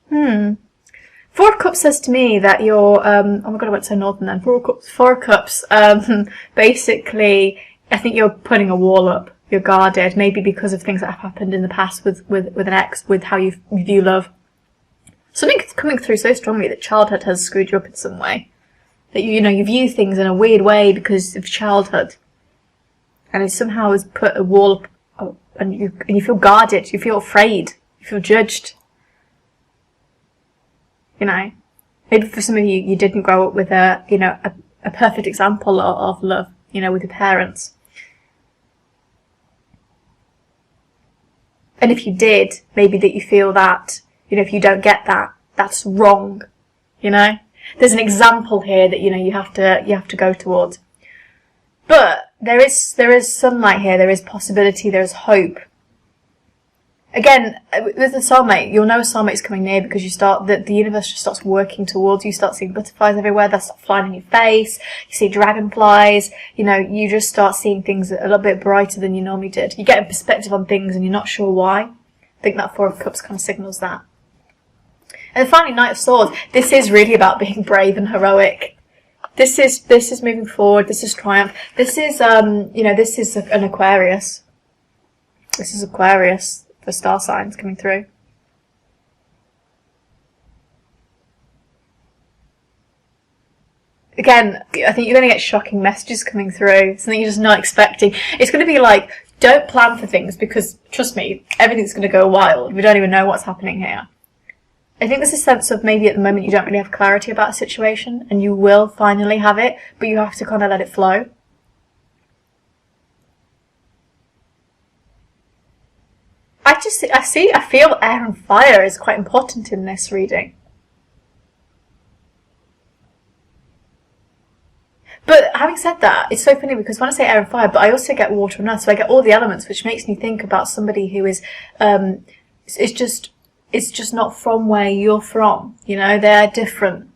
earth. Four of Cups says to me that you're, oh my god, I went so northern then. Four of Cups, basically, I think you're putting a wall up. You're guarded, maybe because of things that have happened in the past with an ex, with how you view love. Something's coming through so strongly that childhood has screwed you up in some way. That you know, you view things in a weird way because of childhood. And it somehow has put a wall up, and you feel guarded, you feel afraid, you feel judged. You know, maybe for some of you, you didn't grow up with a perfect example of love, you know, with your parents. And if you did, maybe that you feel that, you know, if you don't get that, that's wrong, you know? There's an example here that, you know, you have to go towards. But there is sunlight here, there is possibility, there is hope. Again, with the soulmate, you'll know a soulmate is coming near because the universe just starts working towards you. You start seeing butterflies everywhere, they start flying in your face, you see dragonflies, you know, you just start seeing things a little bit brighter than you normally did. You get a perspective on things and you're not sure why. I think that Four of Cups kind of signals that. And finally, Knight of Swords. This is really about being brave and heroic. This is moving forward. This is triumph. This is, this is an Aquarius. This is Aquarius, the star signs coming through. Again, I think you're going to get shocking messages coming through. Something you're just not expecting. It's going to be like, don't plan for things, because, trust me, everything's going to go wild. We don't even know what's happening here. I think there's a sense of maybe at the moment you don't really have clarity about a situation, and you will finally have it, but you have to kind of let it flow. I feel air and fire is quite important in this reading. But having said that, it's so funny because when I say air and fire, but I also get water and earth, so I get all the elements, which makes me think about somebody who is, it's just not from where you're from, you know, they're different.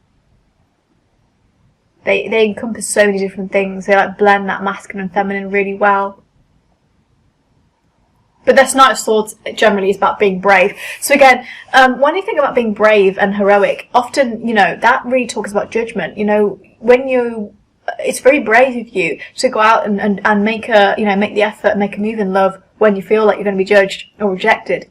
They encompass so many different things, they like blend that masculine and feminine really well. But this Knight of Swords generally is about being brave. So again, when you think about being brave and heroic, often, you know, that really talks about judgment. You know, it's very brave of you to go out and make the effort and make a move in love when you feel like you're going to be judged or rejected.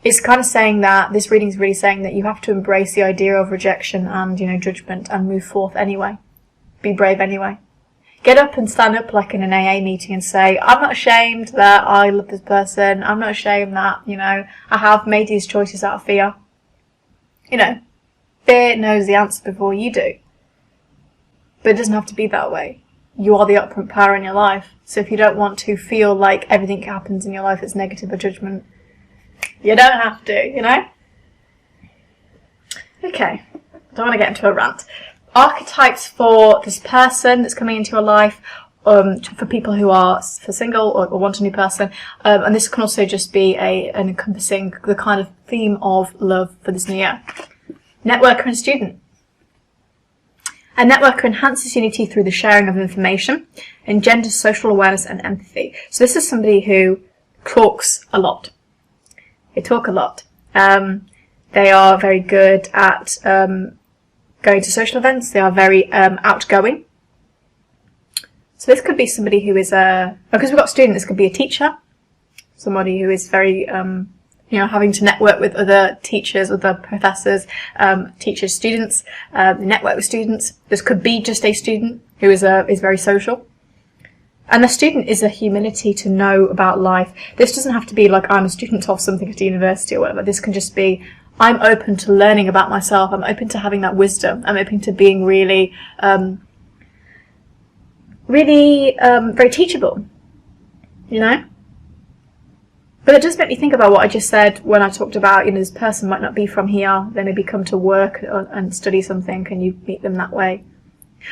It's kind of saying that, this reading is really saying that you have to embrace the idea of rejection and, you know, judgment and move forth anyway. Be brave anyway. Get up and stand up like in an AA meeting and say, I'm not ashamed that I love this person. I'm not ashamed that, you know, I have made these choices out of fear. You know, fear knows the answer before you do. But it doesn't have to be that way. You are the upfront power in your life. So if you don't want to feel like everything happens in your life is negative or judgment, you don't have to, you know? Okay, don't want to get into a rant. Archetypes for this person that's coming into your life, for people who are single or want a new person, and this can also just be an encompassing the kind of theme of love for this new year. Networker and student. A networker enhances unity through the sharing of information, engenders social awareness and empathy. So this is somebody who talks a lot. They talk a lot. They are very good at going to social events. They are very outgoing. So this could be somebody who is because we've got student, this could be a teacher, somebody who is very having to network with other teachers, other professors, teachers, students, network with students. This could be just a student who is very social. And the student is a humility to know about life. This doesn't have to be like I'm a student of something at university or whatever. This can just be I'm open to learning about myself. I'm open to having that wisdom. I'm open to being really very teachable, you know? But it does make me think about what I just said when I talked about, you know, this person might not be from here. They maybe come to work and study something. Can you meet them that way?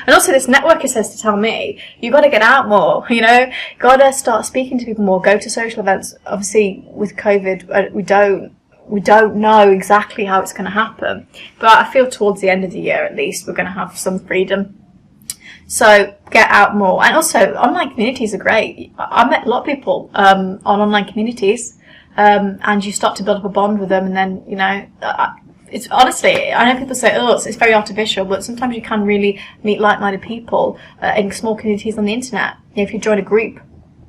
And also this networker says to tell me, you got to get out more, you know, got to start speaking to people more, go to social events. Obviously with COVID, we don't know exactly how it's going to happen, but I feel towards the end of the year at least we're going to have some freedom. So get out more. And also online communities are great. I met a lot of people on online communities, and you start to build up a bond with them, and then, you know, it's honestly, I know people say, oh, it's very artificial, but sometimes you can really meet like-minded people in small communities on the internet. You know, if you join a group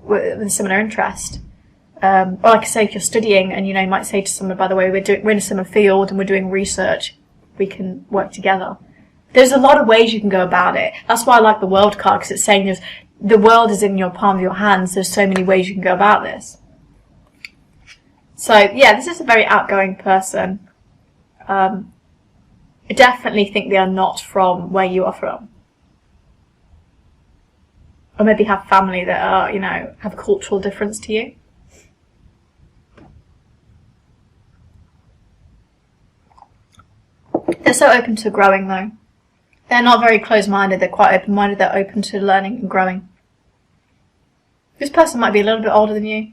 with a similar interest. Or like I say, if you're studying and, you know, you might say to someone, by the way, we're in a similar field and we're doing research, we can work together. There's a lot of ways you can go about it. That's why I like the world card, because it's saying the world is in your palm of your hands. There's so many ways you can go about this. So yeah, this is a very outgoing person. I definitely think they are not from where you are from. Or maybe have family that are, you know, have a cultural difference to you. They're so open to growing though. They're not very closed-minded, they're quite open-minded, they're open to learning and growing. This person might be a little bit older than you.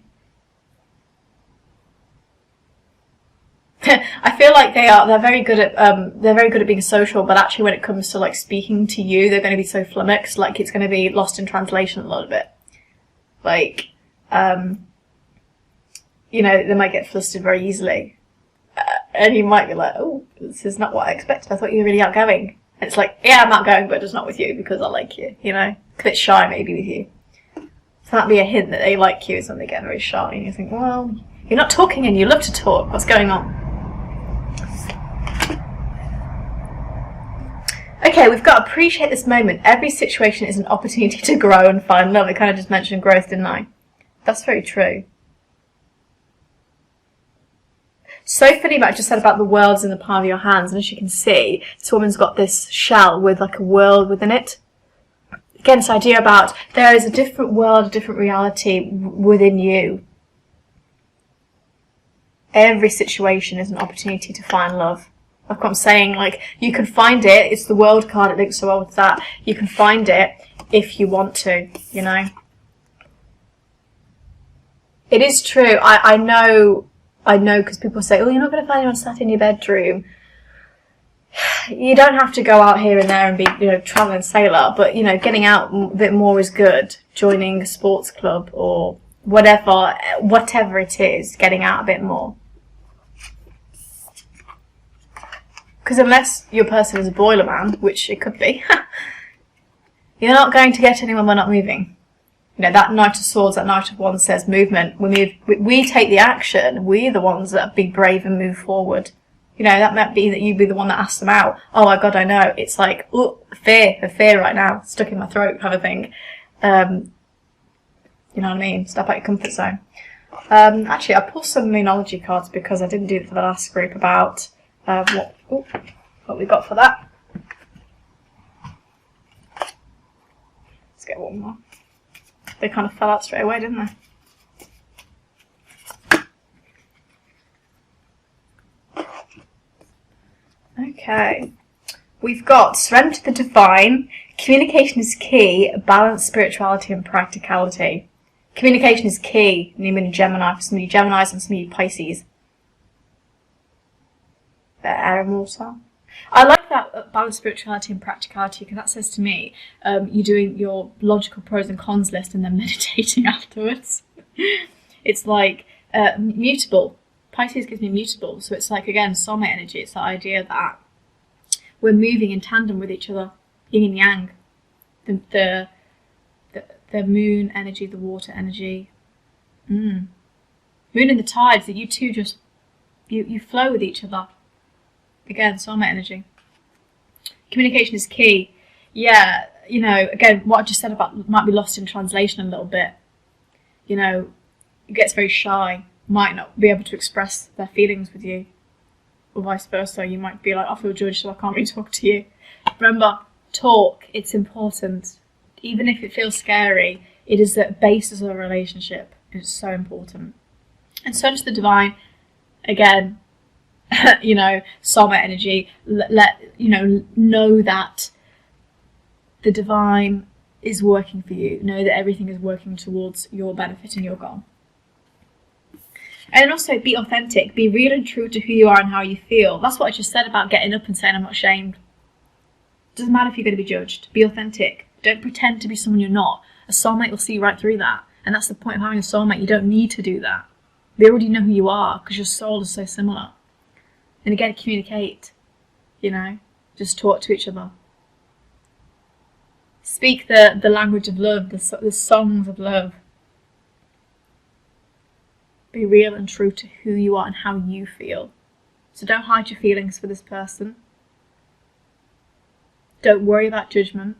I feel like they're very good at being social, but actually when it comes to like speaking to you, they're going to be so flummoxed, like it's going to be lost in translation a little bit. Like, you know, they might get flustered very easily. And you might be like, oh, this is not what I expected. I thought you were really outgoing. And it's like, yeah, I'm outgoing, but just not with you because I like you, you know? A bit shy maybe with you. So that'd be a hint that they like you, is when they get very shy. And you think, well, you're not talking and you love to talk. What's going on? Okay, we've got to appreciate this moment. Every situation is an opportunity to grow and find love. I kind of just mentioned growth, didn't I? That's very true. So funny what I just said about the world's in the palm of your hands, and as you can see, this woman's got this shell with like a world within it. Again, this idea about there is a different world, a different reality within you. Every situation is an opportunity to find love. Like what I'm saying, like, you can find it, it's the world card, it links so well with that. You can find it if you want to, you know. It is true, I know, because people say, oh, you're not going to find anyone sat in your bedroom. You don't have to go out here and there and be, you know, travelling sailor, but, you know, getting out a bit more is good. Joining a sports club or whatever it is, getting out a bit more. Because unless your person is a boiler man, which it could be, you're not going to get anyone by not moving. You know, that Knight of Swords, that Knight of Wands says movement. We take the action. We're the ones that be brave and move forward. You know, that might be that you be the one that asks them out. Oh my God, I know. It's like, oh, fear right now, stuck in my throat kind of thing. You know what I mean? Step out your comfort zone. Actually, I pulled some Moonology cards because I didn't do it for the last group about what we got for that. Let's get one more. They kind of fell out straight away, didn't they? Okay. We've got surrender to the divine, communication is key, balance, spirituality and practicality. Communication is key, and even Gemini for some of you Geminis and some of you Pisces. Air and water. I like that balance, spirituality and practicality, because that says to me, you're doing your logical pros and cons list and then meditating afterwards. It's like mutable. Pisces gives me mutable, so it's like, again, soulmate energy. It's the idea that we're moving in tandem with each other, yin and yang. The moon energy, the water energy. Moon and the tides, that you two just, you flow with each other. Again, soulmate energy. Communication is key. Yeah, you know, again, what I just said about might be lost in translation a little bit. You know, it gets very shy, might not be able to express their feelings with you. Or vice versa, you might be like, I feel judged, so I can't really talk to you. Remember, talk, it's important. Even if it feels scary, it is the basis of a relationship. It's so important. And so to the divine, again, you know, soulmate energy, know that the divine is working for you. Know that everything is working towards your benefit and your goal. And also be authentic, be real and true to who you are and how you feel. That's what I just said about getting up and saying I'm not ashamed. Doesn't matter if you're going to be judged. Be authentic. Don't pretend to be someone you're not. A soulmate will see right through that. And that's the point of having a soulmate. You don't need to do that. They already know who you are because your soul is so similar. And again, communicate, you know, just talk to each other. Speak the language of love, the songs of love. Be real and true to who you are and how you feel. So don't hide your feelings for this person. Don't worry about judgment.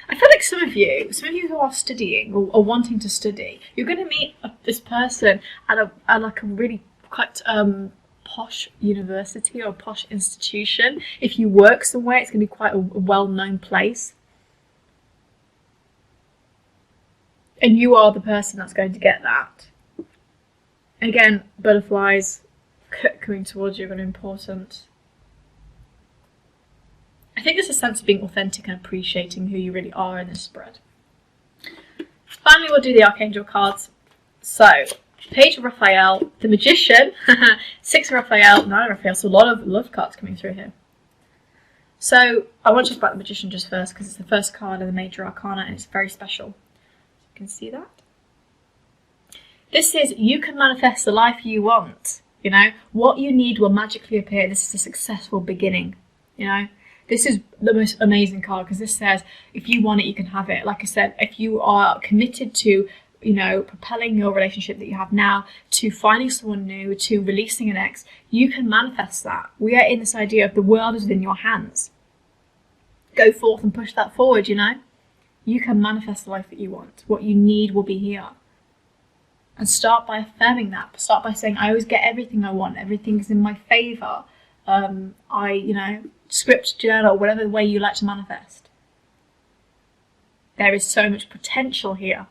I feel like some of you who are studying or wanting to study, you're going to meet this person at like a really quite posh university or posh institution. If you work somewhere, it's going to be quite a well-known place. And you are the person that's going to get that. Again, butterflies coming towards you are going to be important. I think there's a sense of being authentic and appreciating who you really are in this spread. Finally, we'll do the Archangel cards. So, Page of Raphael, the Magician, 6 of Raphael, 9 of Raphael, so a lot of love cards coming through here. So, I want to talk about the Magician just first because it's the first card of the Major Arcana and it's very special. You can see that. This is, you can manifest the life you want. You know, what you need will magically appear. This is a successful beginning, you know. This is the most amazing card because this says, if you want it, you can have it. Like I said, if you are committed to, you know, propelling your relationship that you have now, to finding someone new, to releasing an ex, you can manifest that. We are in this idea of the world is in your hands. Go forth and push that forward, you know. You can manifest the life that you want. What you need will be here. And start by affirming that. Start by saying, I always get everything I want. Everything's in my favour. Script, journal, whatever way you like to manifest. There is so much potential here.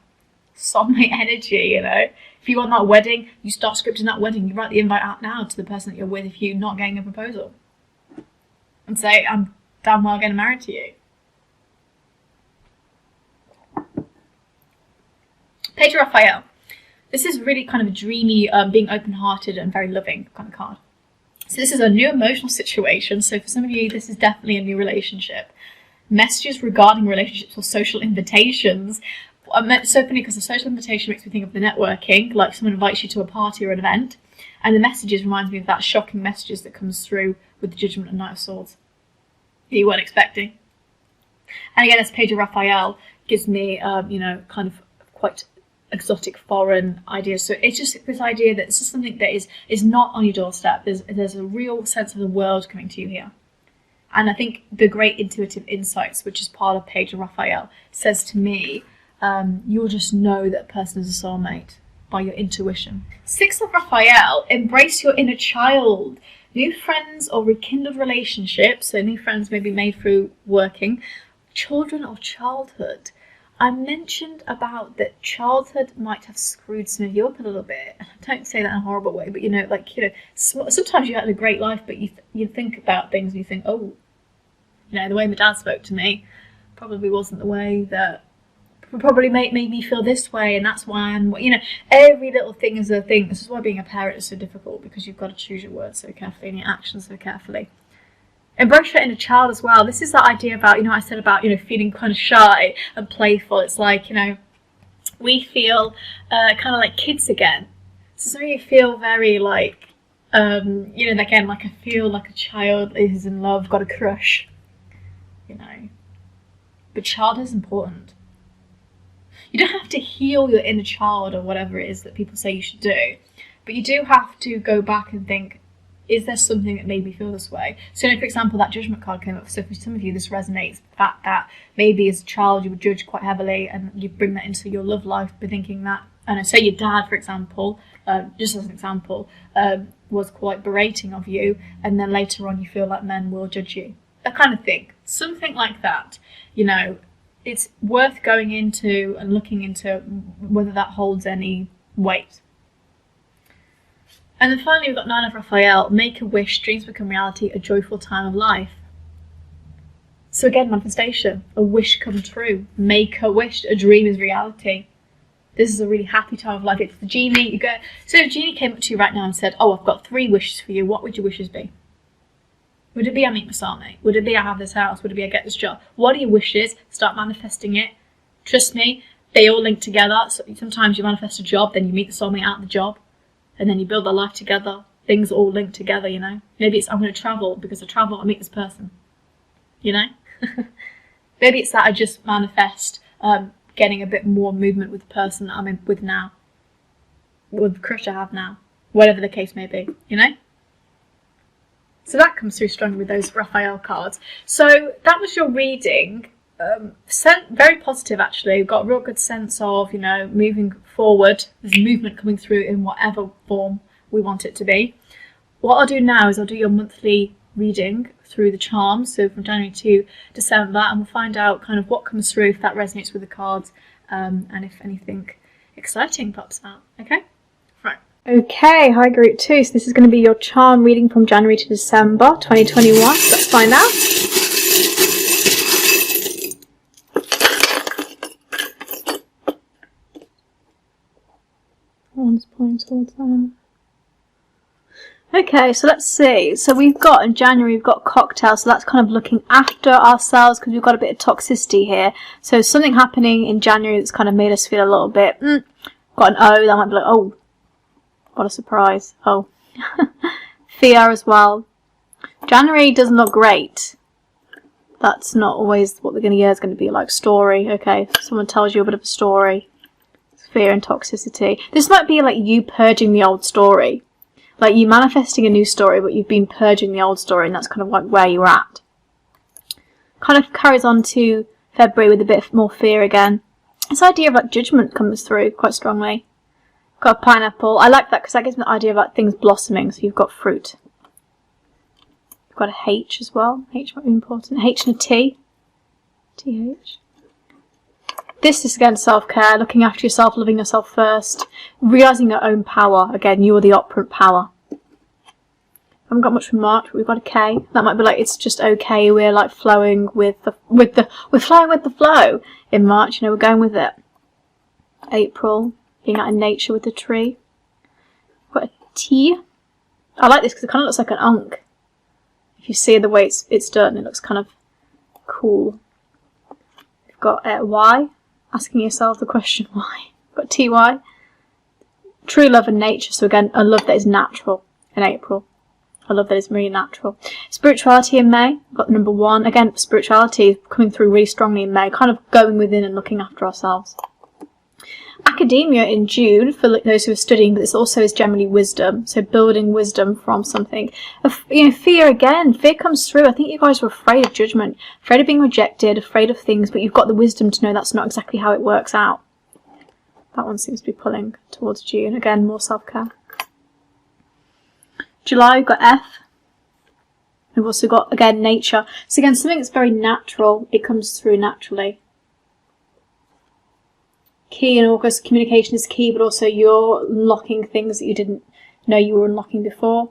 Soulmate energy, If you want that wedding, you start scripting that wedding. You write the invite out now to the person that you're with if you're not getting a proposal. And say, I'm damn well getting married to you. Page of Raphael. This is really kind of a dreamy, being open-hearted and very loving kind of card. So this is a new emotional situation. So for some of you, this is definitely a new relationship. Messages regarding relationships or social invitations. It's so funny because the social invitation makes me think of the networking, like someone invites you to a party or an event. And the messages reminds me of that shocking messages that comes through with the Judgment and Knight of Swords that you weren't expecting. And again, this Page of Raphael gives me, kind of quite exotic foreign ideas. So it's just this idea that it's just something that is not on your doorstep. There's a real sense of the world coming to you here. And I think the great intuitive insights, which is part of Page of Raphael, says to me, you'll just know that a person is a soulmate by your intuition. Six of Raphael, embrace your inner child. New friends or rekindled relationships, so new friends may be made through working, children or childhood. I mentioned about that childhood might have screwed some of you up a little bit. I don't say that in a horrible way, but sometimes you had a great life, but you think about things and you think, oh, the way my dad spoke to me probably wasn't the way that probably made me feel this way, and that's why I'm, every little thing is a thing. This is why being a parent is so difficult, because you've got to choose your words so carefully and your actions so carefully. Embrace your inner child as well. This is that idea about, I said about, feeling kind of shy and playful. It's like, we feel kind of like kids again. So some of you feel very like, again, like I feel like a child is in love, got a crush, But childhood is important. You don't have to heal your inner child or whatever it is that people say you should do. But you do have to go back and think, is there something that made me feel this way? So, for example, that Judgment card came up. So for some of you, this resonates. The fact that maybe as a child you were judged quite heavily, and you bring that into your love life by thinking that, and I say your dad, for example, just as an example, was quite berating of you, and then later on you feel like men will judge you. That kind of thing. Something like that. It's worth going into and looking into whether that holds any weight. And then finally, we've got 9 of Raphael. Make a wish, dreams become reality, a joyful time of life. So again, manifestation, a wish come true. Make a wish, a dream is reality. This is a really happy time of life. It's the genie. So if genie came up to you right now and said, oh, I've got 3 wishes for you, what would your wishes be? Would it be I meet my soulmate? Would it be I have this house? Would it be I get this job? What are your wishes? Start manifesting it. Trust me, they all link together. So sometimes you manifest a job, then you meet the soulmate out of the job. And then you build their life together. Things all link together, Maybe it's I'm going to travel, because I travel, I meet this person. Maybe it's that I just manifest getting a bit more movement with the person that I'm in with now. With the crush I have now. Whatever the case may be, So that comes through strongly with those Raphael cards. So that was your reading. Very positive, actually. We've got a real good sense of, moving forward. There's movement coming through in whatever form we want it to be. What I'll do now is I'll do your monthly reading through the charms, so from January to December, and we'll find out kind of what comes through, if that resonates with the cards, and if anything exciting pops out. Okay? Right. Okay, hi group 2. So this is going to be your charm reading from January to December 2021. So let's find out. One's pointing towards them. Okay, so let's see. So we've got in January, we've got cocktail. So that's kind of looking after ourselves, because we've got a bit of toxicity here. So something happening in January that's kind of made us feel a little bit, got an O, that might be like, oh, what a surprise. Oh, fear as well. January doesn't look great. That's not always what the year is going to be like. Story, okay, someone tells you a bit of a story. Fear and toxicity. This might be like you purging the old story. Like you manifesting a new story, but you've been purging the old story, and that's kind of like where you're at. Kind of carries on to February with a bit more fear again. This idea of like judgment comes through quite strongly. Got a pineapple. I like that because that gives me the idea of like things blossoming. So you've got fruit. You've got a H as well. H might be important. H and a T. TH. This is again self-care, looking after yourself, loving yourself first, realising your own power. Again, you are the operant power. Haven't got much from March, but we've got a K. That might be like it's just okay. We're like flowing with the we're flowing with the flow in March. You know, we're going with it. April, being out in nature with the tree. We've got a T. I like this because it kind of looks like an unk. If you see the way it's done, it looks kind of cool. We've got a Y. Asking yourself the question why. We've got TY. True love and nature. So again, a love that is natural in April. A love that is really natural. Spirituality in May. We've got the number 1. Again, spirituality is coming through really strongly in May. Kind of going within and looking after ourselves. Academia in June for those who are studying, but this also is generally wisdom. So building wisdom from something. You know, fear again. Fear comes through. I think you guys were afraid of judgment, afraid of being rejected, afraid of things, but you've got the wisdom to know that's not exactly how it works out. That one seems to be pulling towards June. Again, more self-care. July, we've got F. We've also got, again, nature. So again, something that's very natural, it comes through naturally. Key in August, communication is key, but also you're unlocking things that you didn't know you were unlocking before.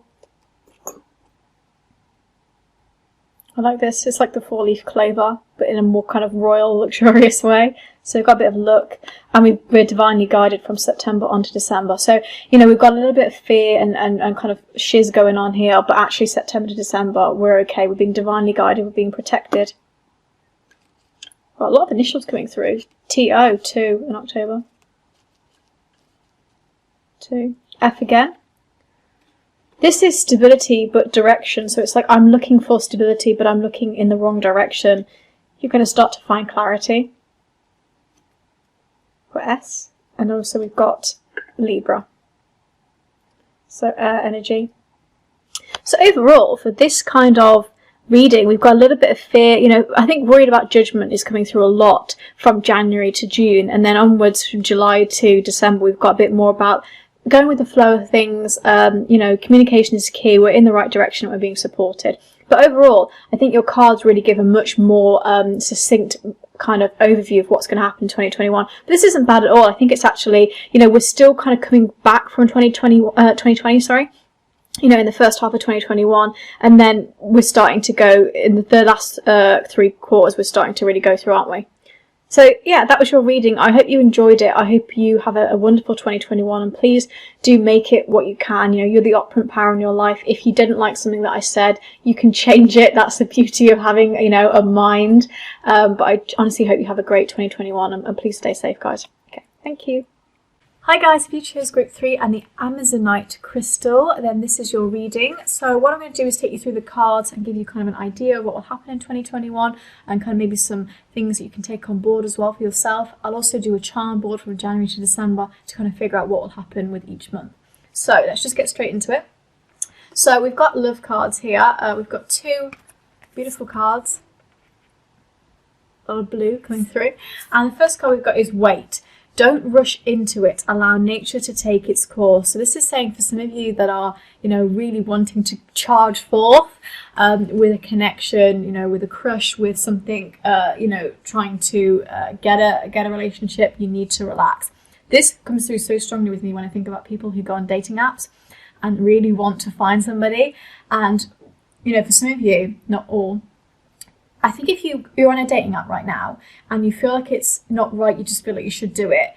I like this. It's like the 4-leaf clover, but in a more kind of royal, luxurious way. So we've got a bit of luck, and we're divinely guided from September on to December. So, you know, we've got a little bit of fear and kind of shiz going on here, but actually September to December, we're okay. We're being divinely guided. We're being protected. Got a lot of initials coming through. TO, 2 in October. 2. F again. This is stability but direction. So it's like I'm looking for stability but I'm looking in the wrong direction. You're going to start to find clarity. Got S. And also we've got Libra. So air energy. So overall, for this kind of reading, we've got a little bit of fear. You know, I think worried about judgment is coming through a lot from January to June, and then onwards from July to December we've got a bit more about going with the flow of things. You know, communication is key. We're in the right direction and we're being supported. But overall, I think your cards really give a much more succinct kind of overview of what's going to happen in 2021. But this isn't bad at all. I think it's actually, you know, we're still kind of coming back from 2020, sorry. You know, in the first half of 2021, and then we're starting to go in the last 3 quarters, we're starting to really go through, aren't we? So yeah, that was your reading. I hope you enjoyed it. I hope you have a wonderful 2021, and please do make it what you can. You know, you're the operant power in your life. If you didn't like something that I said, you can change it. That's the beauty of having, you know, a mind. But I honestly hope you have a great 2021, and please stay safe, guys. Okay, thank you. Hi guys, if you chose group 3 and the Amazonite crystal, then this is your reading. So what I'm going to do is take you through the cards and give you kind of an idea of what will happen in 2021 and kind of maybe some things that you can take on board as well for yourself. I'll also do a charm board from January to December to kind of figure out what will happen with each month. So let's just get straight into it. So we've got love cards here. We've got 2 beautiful cards. A lot of blue coming through. And the first card we've got is wait. Don't rush into it. Allow nature to take its course. So this is saying for some of you that are, you know, really wanting to charge forth with a connection, you know, with a crush, with something, you know, trying to get a relationship, you need to relax. This comes through so strongly with me when I think about people who go on dating apps and really want to find somebody. And, you know, for some of you, not all, I think if you're on a dating app right now and you feel like it's not right, you just feel like you should do it,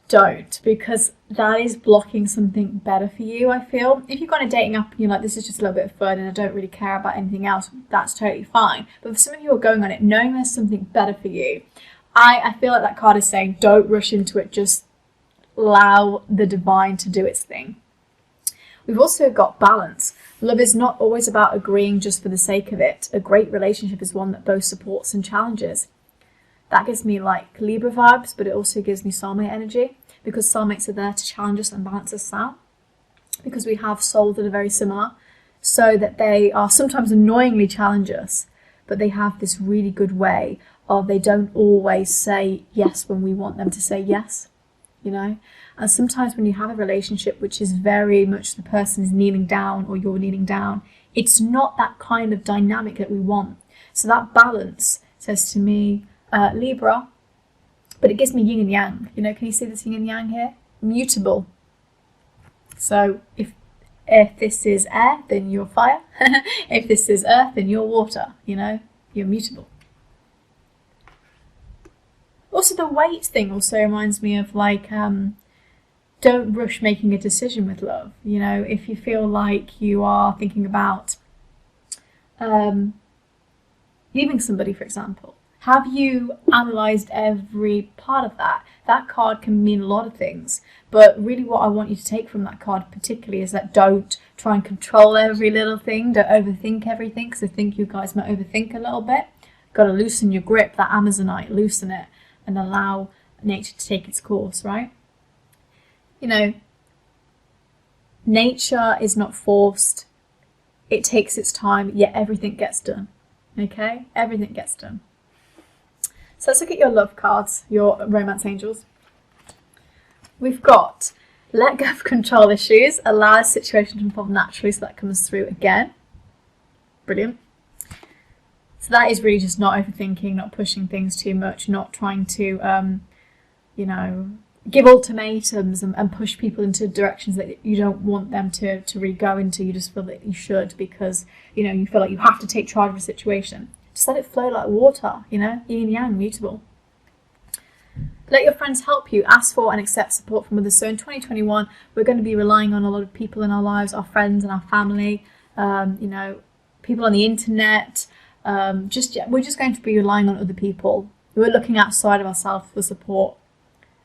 don't, because that is blocking something better for you, I feel. If you've got a dating app and you're like, this is just a little bit of fun and I don't really care about anything else, that's totally fine. But for some of you who are going on it, knowing there's something better for you, I feel like that card is saying don't rush into it, just allow the divine to do its thing. We've also got balance. Love is not always about agreeing just for the sake of it. A great relationship is one that both supports and challenges. That gives me like Libra vibes, but it also gives me soulmate energy, because soulmates are there to challenge us and balance us out, because we have souls that are very similar, so that they are sometimes annoyingly challenge us, but they have this really good way of they don't always say yes when we want them to say yes, you know. And sometimes when you have a relationship which is very much the person is kneeling down or you're kneeling down, it's not that kind of dynamic that we want. So that balance says to me, Libra, but it gives me yin and yang. You know, can you see this yin and yang here? Mutable. So if this is air, then you're fire. If this is earth, then you're water. You know, you're mutable. Also, the wait thing also reminds me of like, don't rush making a decision with love. You know, if you feel like you are thinking about leaving somebody, for example, have you analysed every part of that? That card can mean a lot of things, but really what I want you to take from that card particularly is that don't try and control every little thing, don't overthink everything, because I think you guys might overthink a little bit. You've got to loosen your grip, that Amazonite, loosen it, and allow nature to take its course, right? You know, nature is not forced. It takes its time, yet everything gets done. Okay? Everything gets done. So let's look at your love cards, your romance angels. We've got let go of control issues, allow a situation to unfold naturally, so that comes through again. Brilliant. So that is really just not overthinking, not pushing things too much, not trying to, you know, give ultimatums and push people into directions that you don't want them to really go into. You just feel that you should because, you know, you feel like you have to take charge of a situation. Just let it flow like water, you know, yin and yang, mutable. Let your friends help you, ask for and accept support from others. So in 2021, we're going to be relying on a lot of people in our lives, our friends and our family, you know, people on the internet. We're just going to be relying on other people. We're looking outside of ourselves for support.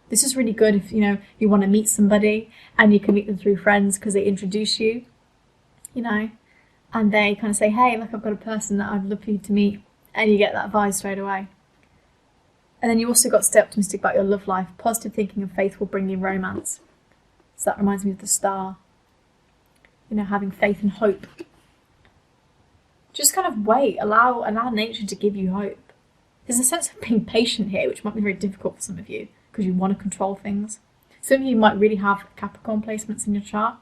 This is really good if, you know, you want to meet somebody and you can meet them through friends because they introduce you, you know, and they kind of say, hey, look, I've got a person that I'd love for you to meet, and you get that vibe straight away. And then you also got to stay optimistic about your love life. Positive thinking and faith will bring you romance. So that reminds me of the star, you know, having faith and hope. Just kind of wait, allow nature to give you hope. There's a sense of being patient here, which might be very difficult for some of you because you want to control things. Some of you might really have Capricorn placements in your chart.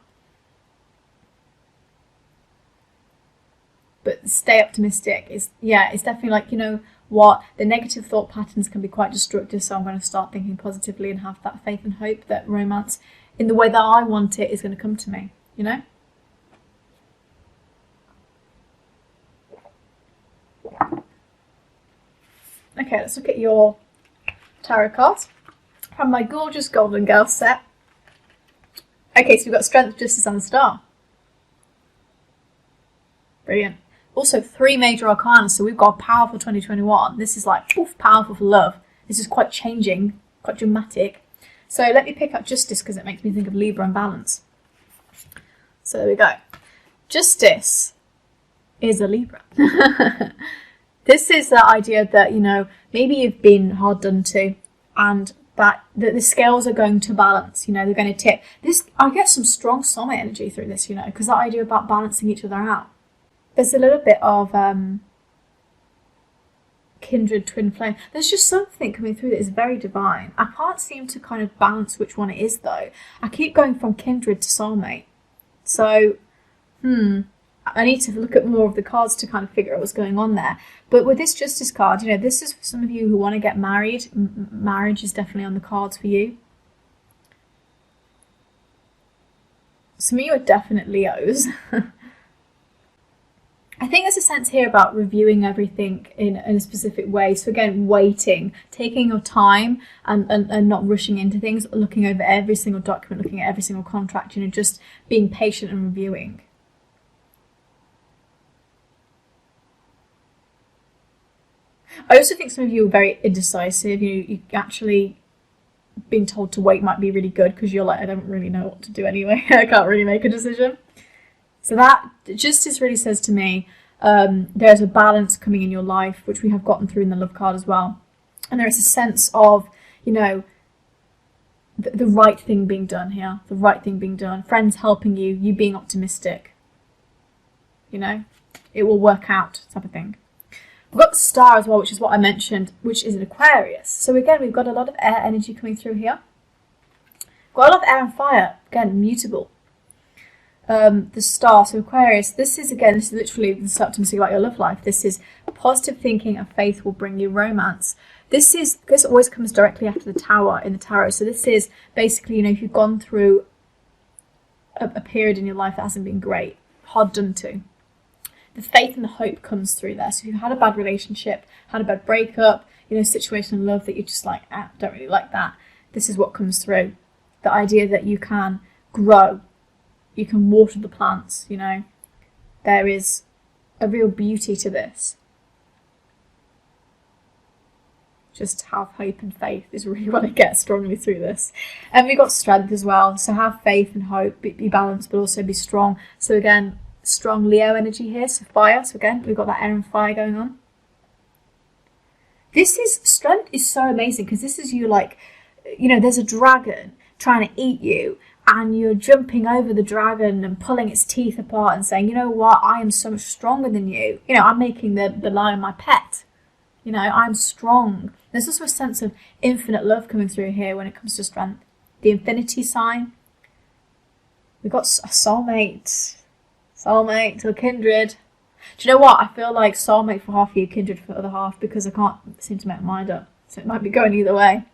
But stay optimistic. It's definitely like, you know what, the negative thought patterns can be quite destructive, so I'm going to start thinking positively and have that faith and hope that romance, in the way that I want it, is going to come to me, you know? Okay, let's look at your tarot cards from my gorgeous Golden Girl set. Okay, so we've got Strength, Justice and the Star. Brilliant. Also 3 major arcana, so we've got a powerful 2021. This is like, oof, powerful for love. This is quite changing, quite dramatic. So let me pick up Justice because it makes me think of Libra and balance. So there we go. Justice is a Libra. This is the idea that, you know, maybe you've been hard done to and that the scales are going to balance, you know, they're going to tip. I get some strong soulmate energy through this, you know, because that idea about balancing each other out. There's a little bit of kindred twin flame. There's just something coming through that is very divine. I can't seem to kind of balance which one it is though. I keep going from kindred to soulmate. So, I need to look at more of the cards to kind of figure out what's going on there. But with this Justice card, you know, this is for some of you who want to get married. Marriage is definitely on the cards for you. Some of you are definitely Leos. I think there's a sense here about reviewing everything in a specific way. So again, waiting, taking your time and not rushing into things, looking over every single document, looking at every single contract, you know, just being patient and reviewing. I also think some of you are very indecisive. You actually being told to wait might be really good because you're like, I don't really know what to do anyway. I can't really make a decision. So that Justice really says to me, there's a balance coming in your life, which we have gotten through in the love card as well. And there is a sense of, you know, the right thing being done here, the right thing being done, friends helping you, you being optimistic, you know, it will work out type of thing. We've got the star as well, which is what I mentioned, which is an Aquarius. So again, we've got a lot of air energy coming through here. Got a lot of air and fire, again, mutable. The star, so Aquarius, this is literally the optimistic about your love life. This is positive thinking and faith will bring you romance. This always comes directly after the Tower in the tarot. So this is basically, if you've gone through a period in your life that hasn't been great, hard done to. The faith and the hope comes through there. So if you've had a bad relationship, had a bad breakup, situation in love that you're just like, don't really like that. This is what comes through. The idea that you can grow, you can water the plants, There is a real beauty to this. Just have hope and faith is really what I get strongly through this. And we've got strength as well. So have faith and hope, be balanced, but also be strong. So again, strong Leo energy here, so fire. So again, we've got that air and fire going on. Strength is so amazing because this is you there's a dragon trying to eat you and you're jumping over the dragon and pulling its teeth apart and saying, you know what, I am so much stronger than you. I'm making the lion my pet. I'm strong. There's also a sense of infinite love coming through here when it comes to strength. The infinity sign. We've got a soulmate or kindred. Do you know what? I feel like soulmate for half of you, kindred for the other half, because I can't seem to make my mind up. So it might be going either way.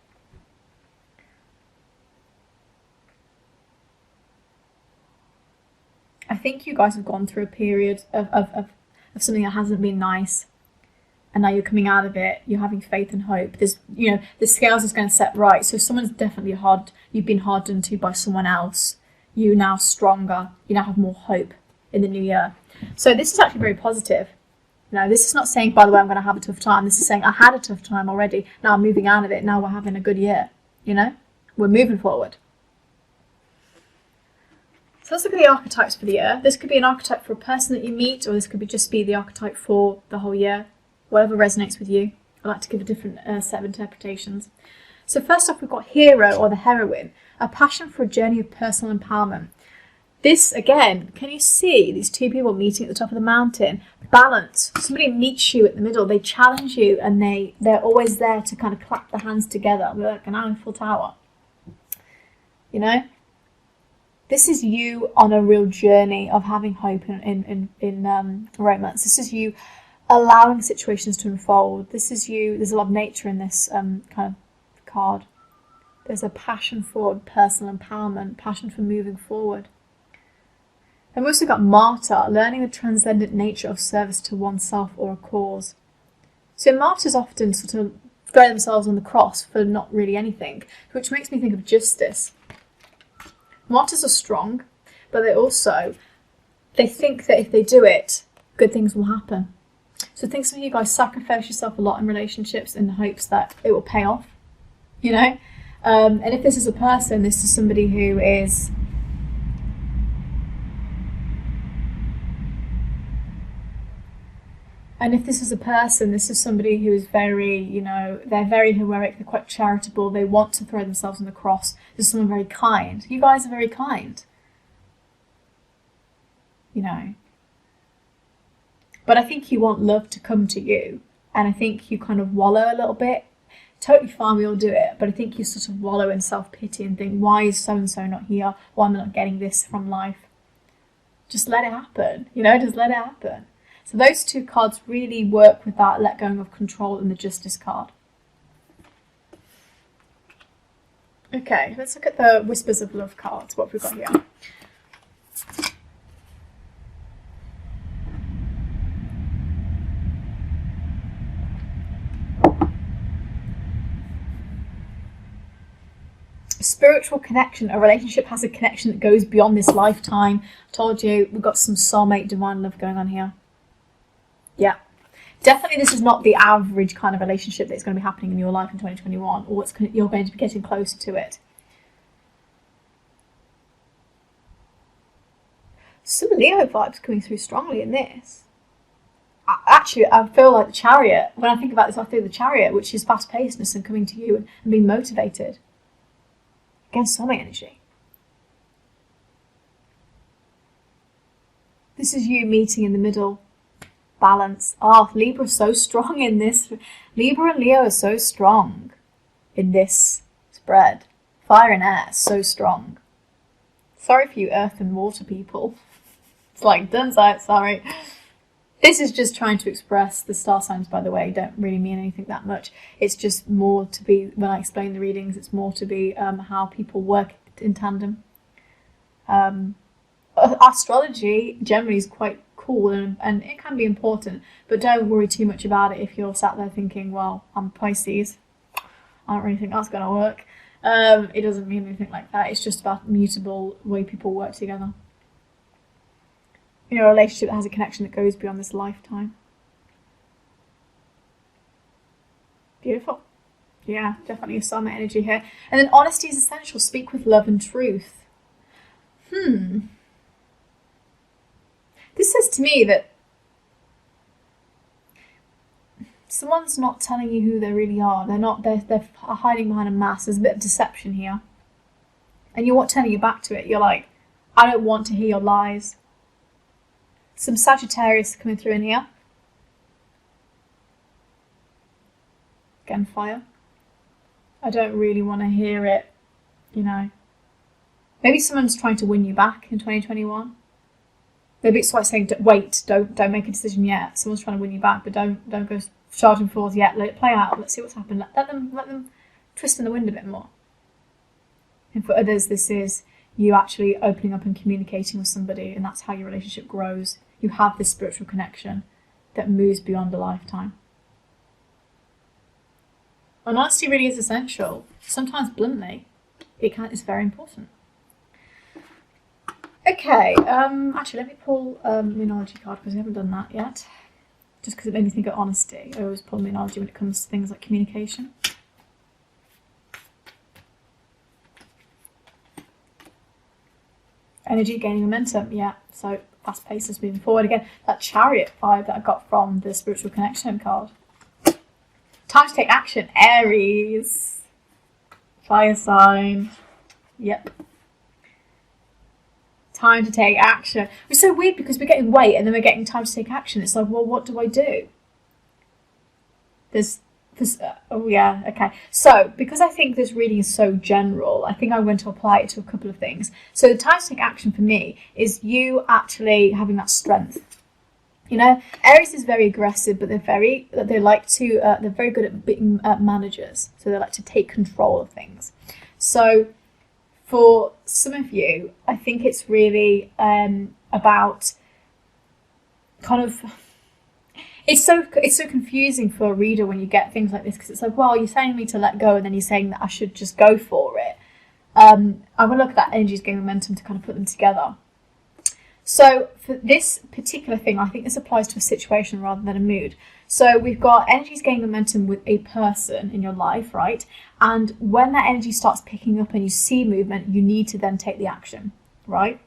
I think you guys have gone through a period of something that hasn't been nice. And now you're coming out of it, you're having faith and hope. There's, the scales is going to set right. So someone's definitely you've been hard done to by someone else. You're now stronger. You now have more hope in the new year. So this is actually very positive. This is not saying, by the way, I'm going to have a tough time. This is saying I had a tough time already. Now I'm moving out of it. Now we're having a good year. We're moving forward. So let's look at the archetypes for the year. This could be an archetype for a person that you meet, or this could just be the archetype for the whole year. Whatever resonates with you. I like to give a different set of interpretations. So first off, we've got hero or the heroine, a passion for a journey of personal empowerment. This, again, can you see these two people meeting at the top of the mountain? Balance. Somebody meets you at the middle. They challenge you and they're always there to kind of clap their hands together. We're like an Eiffel Tower. This is you on a real journey of having hope in romance. This is you allowing situations to unfold. This is you. There's a lot of nature in this kind of card. There's a passion for personal empowerment, passion for moving forward. And we've also got martyr, learning the transcendent nature of service to oneself or a cause. So martyrs often sort of throw themselves on the cross for not really anything, which makes me think of justice. Martyrs are strong, but they think that if they do it, good things will happen. So I think some of you guys sacrifice yourself a lot in relationships in the hopes that it will pay off, and if this is a person, this is somebody who is this is somebody who is very, they're very heroic, they're quite charitable, they want to throw themselves on the cross. There's someone very kind. You guys are very kind, But I think you want love to come to you, and I think you kind of wallow a little bit. Totally fine, we all do it, but I think you sort of wallow in self-pity and think, why is so-and-so not here? Why am I not getting this from life? Just let it happen, just let it happen. So those two cards really work with that let go of control and the justice card. Okay, let's look at the Whispers of Love cards. What have we got here? Spiritual connection. A relationship has a connection that goes beyond this lifetime. Told you, we've got some soulmate divine love going on here. Yeah. Definitely this is not the average kind of relationship that's going to be happening in your life in 2021, or you're going to be getting closer to it. Some Leo vibes coming through strongly in this. Actually, I feel like the Chariot. When I think about this, I feel the Chariot, which is fast-pacedness and coming to you and being motivated. Again, soulmate energy. This is you meeting in the middle, balance. Oh, Libra is so strong in this. Libra and Leo are so strong in this spread. Fire and air, so strong. Sorry for you earth and water people. It's like, done, sorry. This is just trying to express, the star signs, by the way, don't really mean anything that much. It's just more to be, when I explain the readings, it's more to be how people work in tandem. Astrology generally is quite cool and it can be important, but don't worry too much about it if you're sat there thinking, well, I'm Pisces, I don't really think that's going to work. It doesn't mean anything like that. It's just about mutable way people work together. You know, a relationship that has a connection that goes beyond this lifetime. Beautiful. Yeah, definitely a soulmate energy here. And then honesty is essential. Speak with love and truth. This says to me that someone's not telling you who they really are. They're hiding behind a mask. There's a bit of deception here. And you're not turning your back to it. You're like, I don't want to hear your lies. Some Sagittarius coming through in here. Again, fire. I don't really want to hear it, you know. Maybe someone's trying to win you back in 2021. Maybe it's like saying, wait, don't make a decision yet. Someone's trying to win you back, but don't go charging forth yet. Let it play out. Let's see what's happened. Let them twist in the wind a bit more. And for others, this is you actually opening up and communicating with somebody, and that's how your relationship grows. You have this spiritual connection that moves beyond a lifetime. And honesty really is essential. Sometimes bluntly, it's very important. Okay, actually let me pull Moonology card because we haven't done that yet. Just because it made me think of honesty. I always pull Moonology when it comes to things like communication. Energy gaining momentum, yeah. So fast pace is moving forward again. That Chariot vibe that I got from the Spiritual Connection card. Time to take action, Aries. Fire sign. Yep. Time to take action. It's so weird because we're getting wait and then we're getting time to take action. It's like, well, what do I do? There's oh yeah, okay. So because I think this reading is so general, I think I'm going to apply it to a couple of things. So the time to take action for me is you actually having that strength. You know, Aries is very aggressive, but they're very good at being managers. So they like to take control of things. So for some of you, I think it's really about kind of. It's so confusing for a reader when you get things like this because it's like, well, you're saying me to let go, and then you're saying that I should just go for it. I'm going to look at that energy's gaining momentum to kind of put them together. So for this particular thing, I think this applies to a situation rather than a mood. So we've got energies gaining momentum with a person in your life, right? And when that energy starts picking up and you see movement, you need to then take the action, right?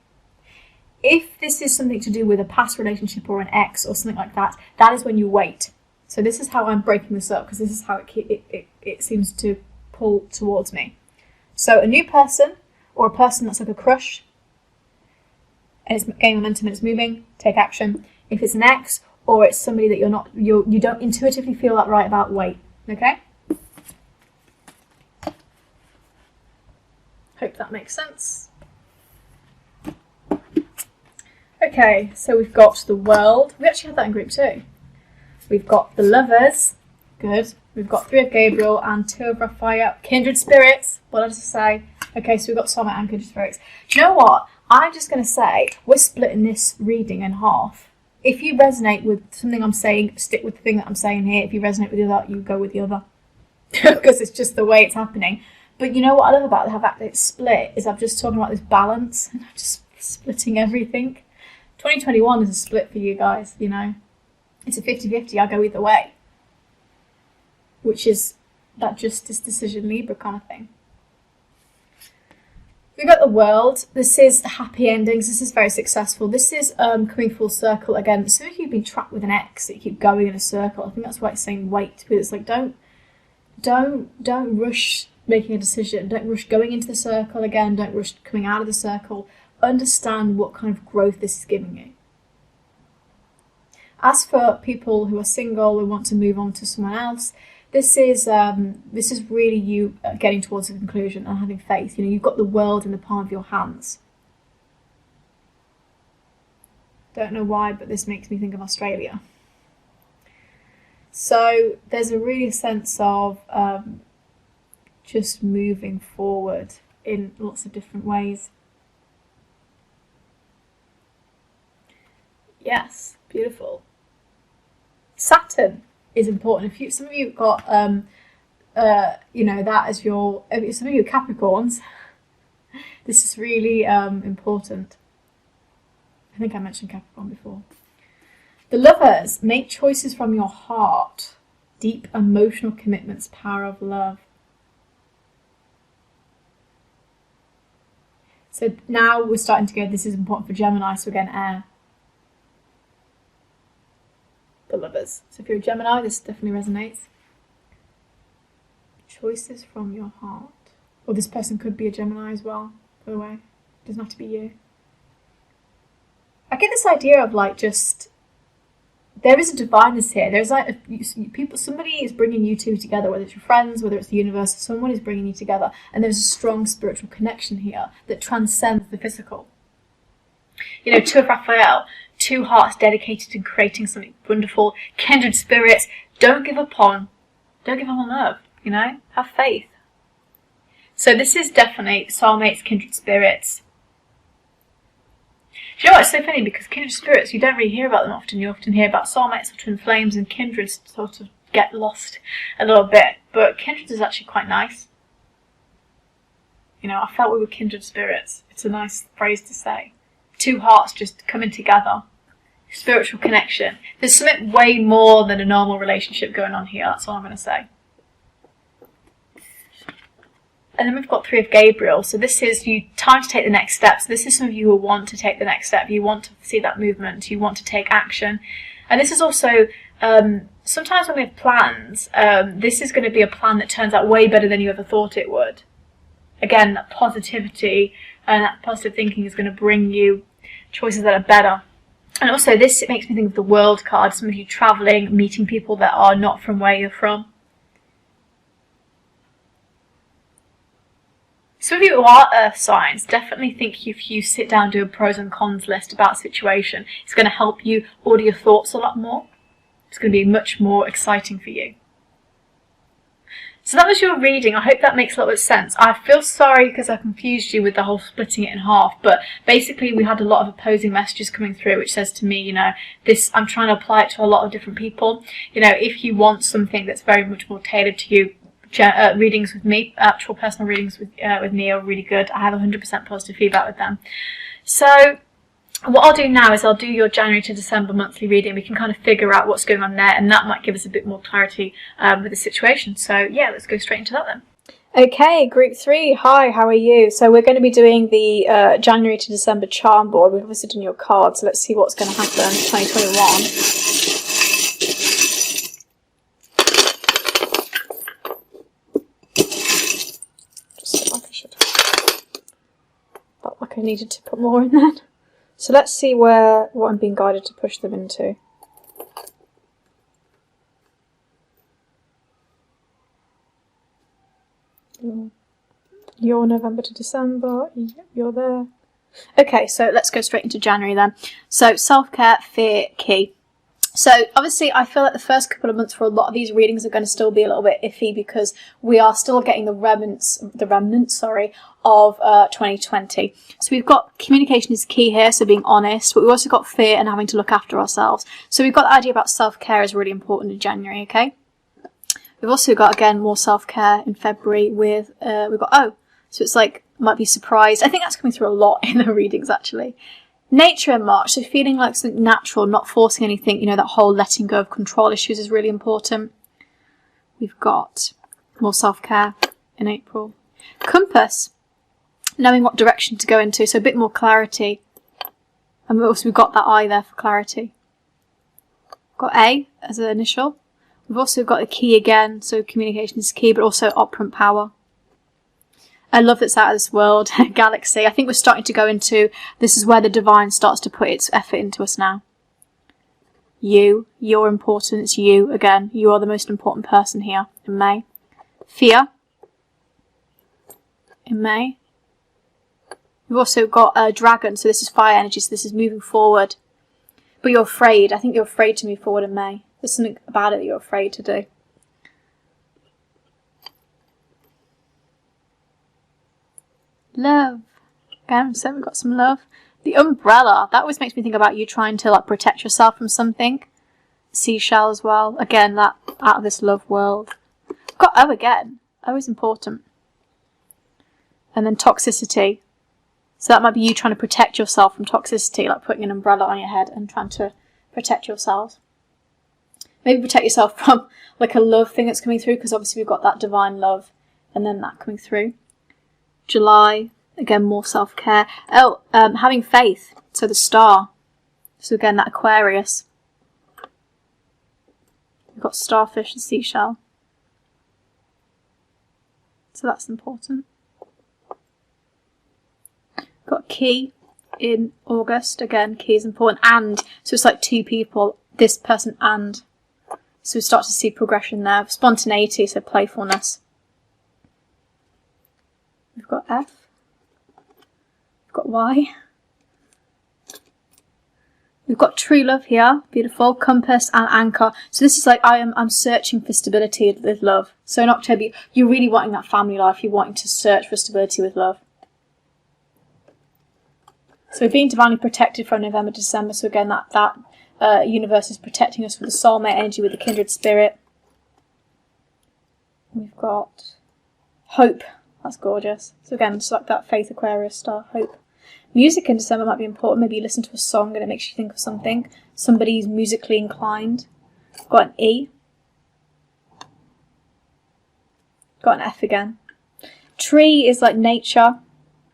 If this is something to do with a past relationship or an ex or something like that, that is when you wait. So this is how I'm breaking this up because this is how it seems to pull towards me. So a new person or a person that's like a crush and it's gaining momentum and it's moving, take action. If it's an ex or it's somebody that you don't intuitively feel that right about, wait. Okay? Hope that makes sense. Okay, so we've got the World. We actually had that in group 2. We've got the Lovers. Good. We've got 3 of Gabriel and 2 of Raphael. Kindred Spirits. What did I say? Okay, so we've got Soulmate and Kindred Spirits. Do you know what? I'm just going to say we're splitting this reading in half. If you resonate with something I'm saying, stick with the thing that I'm saying here. If you resonate with the other, you go with the other. Because it's just the way it's happening. But you know what I love about the fact that it's split is I'm just talking about this balance. And I'm just splitting everything. 2021 is a split for you guys, you know. It's a 50-50, I go either way. Which is that justice decision Libra kind of thing. We've got the World. This is happy endings. This is very successful. This is coming full circle again. So if you've been trapped with an ex, that you keep going in a circle, I think that's why it's saying wait. Because it's like don't rush making a decision. Don't rush going into the circle again. Don't rush coming out of the circle. Understand what kind of growth this is giving you. As for people who are single, who want to move on to someone else, this is really you getting towards a conclusion and having faith. You know, you've got the world in the palm of your hands. Don't know why, but this makes me think of Australia. So there's a really sense of just moving forward in lots of different ways. Yes, beautiful. Saturn is important. If some of you got you know, that as your, some of you Capricorns, this is really important. I think I mentioned Capricorn before. The Lovers, make choices from your heart. Deep emotional commitments, power of love. So now we're starting to go, this is important for Gemini, so again, air. The Lovers. So if you're a Gemini, this definitely resonates. Choices from your heart. Or this person could be a Gemini as well, by the way. It doesn't have to be you. I get this idea of like just, there is a divineness here. There's like people, somebody is bringing you two together, whether it's your friends, whether it's the universe, someone is bringing you together, and there's a strong spiritual connection here that transcends the physical. You know, two of Raphael, two hearts dedicated to creating something wonderful, kindred spirits. Don't give up on love. You know, have faith. So this is definitely soulmates, kindred spirits. Do you know what, it's so funny, because kindred spirits, you don't really hear about them often. You often hear about soulmates or twin flames, and kindreds sort of get lost a little bit. But kindred is actually quite nice. You know, I felt we were kindred spirits. It's a nice phrase to say. Two hearts just coming together. Spiritual connection. There's something way more than a normal relationship going on here. That's all I'm going to say. And then we've got Three of Gabriel. So this is you time to take the next steps. This is some of you who want to take the next step. You want to see that movement. You want to take action. And this is also, sometimes when we have plans, this is going to be a plan that turns out way better than you ever thought it would. Again, that positivity and that positive thinking is going to bring you choices that are better. And also this, it makes me think of the World card. Some of you travelling, meeting people that are not from where you're from. Some of you who are earth signs, definitely think if you sit down and do a pros and cons list about a situation, it's going to help you order your thoughts a lot more. It's going to be much more exciting for you. So that was your reading. I hope that makes a lot of sense. I feel sorry because I confused you with the whole splitting it in half, but basically we had a lot of opposing messages coming through, which says to me, you know, this, I'm trying to apply it to a lot of different people. You know, if you want something that's very much more tailored to you, readings with me, actual personal readings with me are really good. I have 100% positive feedback with them. So what I'll do now is I'll do your January to December monthly reading. We can kind of figure out what's going on there, and that might give us a bit more clarity with the situation. So yeah, let's go straight into that then. Okay, group 3, hi, how are you? So we're going to be doing the January to December charm board. We've obviously done your card, so let's see what's going to happen in 2021. I needed to put more in there. So let's see what I'm being guided to push them into. You're November to December. Yep, you're there. Okay, so let's go straight into January then. So self-care, fear, key. So obviously I feel like the first couple of months for a lot of these readings are going to still be a little bit iffy because we are still getting the remnants of 2020. So we've got communication is key here, so being honest, but we've also got fear and having to look after ourselves. So we've got the idea about self-care is really important in January, okay? We've also got, again, more self-care in February with, we've got, so it's like, might be surprised. I think that's coming through a lot in the readings, actually. Nature in March, so feeling like something natural, not forcing anything, you know, that whole letting go of control issues is really important. We've got more self-care in April. Compass, knowing what direction to go into, so a bit more clarity. And we've got that I there for clarity. Got A as an initial. We've also got the key again, so communication is key, but also operant power. I love that's out of this world, galaxy. I think we're starting to go into, this is where the divine starts to put its effort into us now. you, your importance, you, again, you are the most important person here in May. Fear in May. We've also got a dragon, so this is fire energy, so this is moving forward. But you're afraid. I think you're afraid to move forward in May. There's something about it that you're afraid to do. Love. Again, so we've got some love. The umbrella. That always makes me think about you trying to like protect yourself from something. Seashell as well. Again, that out of this love world. We've got O again. O is important. And then toxicity. So that might be you trying to protect yourself from toxicity, like putting an umbrella on your head and trying to protect yourselves. Maybe protect yourself from like a love thing that's coming through, because obviously we've got that divine love and then that coming through. July, again, more self-care. Oh, having faith. So the star. So again, that Aquarius. We've got starfish and seashell. So that's important. Got key in August. Again, key is important. And, so it's like two people, this person and. So we start to see progression there. Spontaneity, so playfulness. We've got F. We've got Y. We've got true love here. Beautiful. Compass and anchor. So this is like, I'm searching for stability with love. So in October, you're really wanting that family life. You're wanting to search for stability with love. So we're being divinely protected from November to December. So again, that universe is protecting us with the soulmate energy, with the kindred spirit. We've got hope. That's gorgeous. So again, it's like that faith Aquarius star, hope. Music in December might be important. Maybe you listen to a song and it makes you think of something. Somebody's musically inclined. Got an E. Got an F again. Tree is like nature.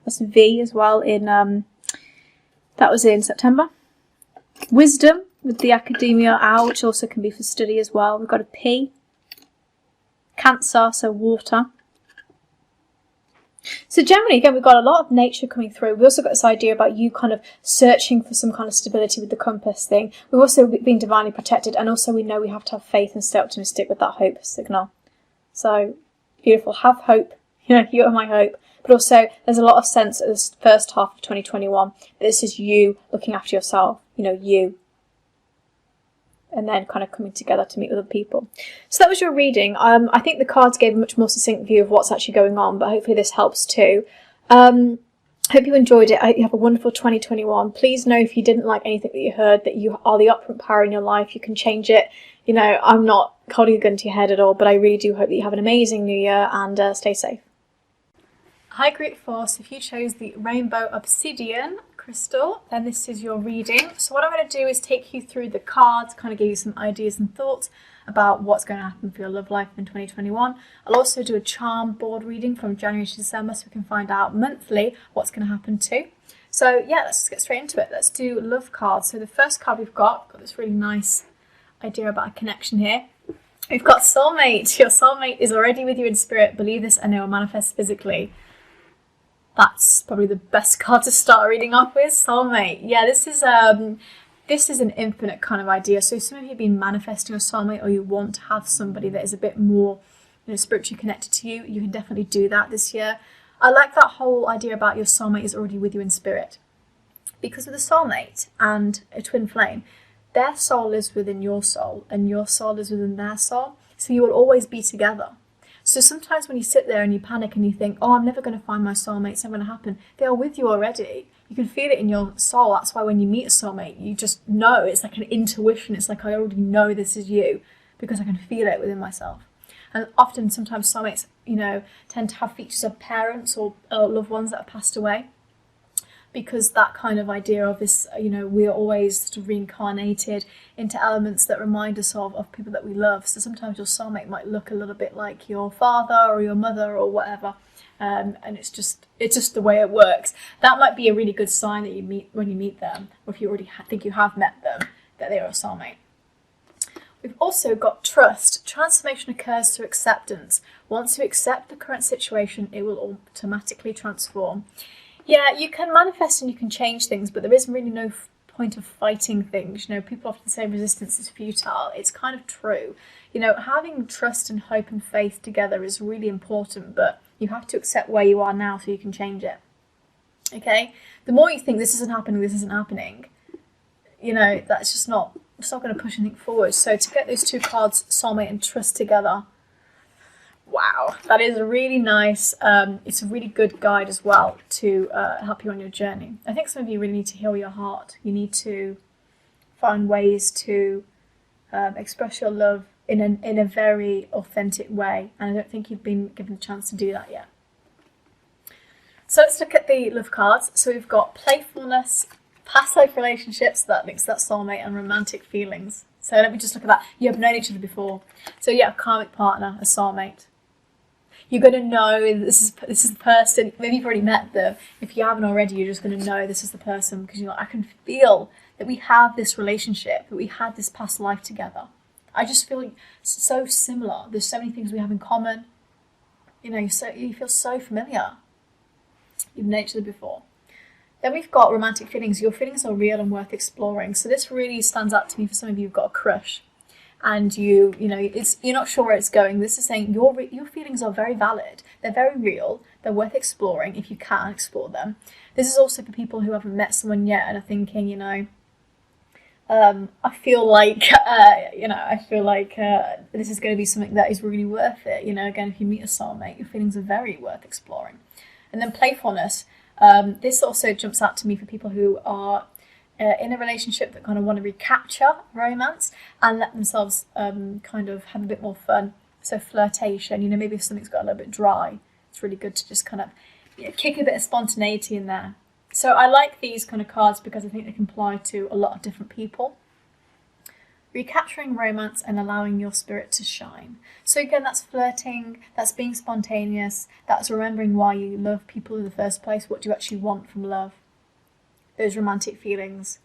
That's a V as well in that was in September. Wisdom with the academia owl, which also can be for study as well. We've got a P. Cancer, so water. So generally, again, we've got a lot of nature coming through. We also got this idea about you kind of searching for some kind of stability with the compass thing. We've also been divinely protected, and also we know we have to have faith and stay optimistic with that hope signal. So beautiful. Have hope. You know, you are my hope. But also, there's a lot of sense at this first half of 2021 that this is you looking after yourself. You know, you. And then kind of coming together to meet with other people. So that was your reading. I think the cards gave a much more succinct view of what's actually going on, but hopefully this helps too. Hope you enjoyed it. I hope you have a wonderful 2021. Please know if you didn't like anything that you heard, that you are the upfront power in your life. You can change it. You know, I'm not holding a gun to your head at all, but I really do hope that you have an amazing new year and stay safe. Hi Great Force, if you chose the Rainbow Obsidian crystal, then this is your reading. So what I'm going to do is take you through the cards, kind of give you some ideas and thoughts about what's going to happen for your love life in 2021. I'll also do a charm board reading from January to December so we can find out monthly what's going to happen too. So yeah, let's get straight into it. Let's do love cards. So the first card we've got this really nice idea about a connection here. We've got soulmate. Your soulmate is already with you in spirit. Believe this and it will manifest physically. That's probably the best card to start reading off with, soulmate. Yeah, this is an infinite kind of idea. So some of you have been manifesting a soulmate, or you want to have somebody that is a bit more, you know, spiritually connected to you. You can definitely do that this year. I like that whole idea about your soulmate is already with you in spirit, because with a soulmate and a twin flame, their soul is within your soul, and your soul is within their soul. So you will always be together. So sometimes when you sit there and you panic and you think, oh, I'm never going to find my soulmate, it's never going to happen. They are with you already. You can feel it in your soul. That's why when you meet a soulmate, you just know. It's like an intuition. It's like I already know this is you because I can feel it within myself. And often, sometimes soulmates, you know, tend to have features of parents or loved ones that have passed away. Because that kind of idea of this, you know, we are always sort of reincarnated into elements that remind us of people that we love. So sometimes your soulmate might look a little bit like your father or your mother or whatever. And it's just the way it works. That might be a really good sign that you meet when you meet them, or if you already think you have met them, that they are a soulmate. We've also got trust. Transformation occurs through acceptance. Once you accept the current situation, it will automatically transform. Yeah, you can manifest and you can change things, but there is really no point of fighting things. You know, people often say resistance is futile. It's kind of true. You know, having trust and hope and faith together is really important, but you have to accept where you are now so you can change it. Okay? The more you think this isn't happening, you know, that's just not, it's not going to push anything forward. So to get those two cards, soulmate and trust together, wow, that is a really nice, it's a really good guide as well to help you on your journey. I think some of you really need to heal your heart. You need to find ways to express your love in a very authentic way, and I don't think you've been given the chance to do that yet. So let's look at the love cards. So we've got playfulness, past life relationships, that links that soulmate, and romantic feelings. So let me just look at that. You have known each other before. So yeah, a karmic partner, a soulmate. You're going to know this is the person. Maybe you've already met them. If you haven't already, you're just going to know this is the person, because you're like, I can feel that we have this relationship, that we had this past life together. I just feel so similar. There's so many things we have in common. You know, you feel so familiar. You've known each other before. Then we've got romantic feelings. Your feelings are real and worth exploring. So this really stands out to me for some of you who've got a crush, and you know, you're not sure where it's going. This is saying your feelings are very valid. They're very real. They're worth exploring if you can explore them. This is also for people who haven't met someone yet and are thinking, you know, I feel like this is going to be something that is really worth it. You know, again, if you meet a soulmate, your feelings are very worth exploring. And then playfulness. This also jumps out to me for people who are in a relationship that kind of want to recapture romance and let themselves kind of have a bit more fun. So flirtation, you know, maybe if something's got a little bit dry, it's really good to just kind of, you know, kick a bit of spontaneity in there. So I like these kind of cards because I think they can apply to a lot of different people. Recapturing romance and allowing your spirit to shine. So again, that's flirting, that's being spontaneous, that's remembering why you love people in the first place. What do you actually want from love? Those romantic feelings,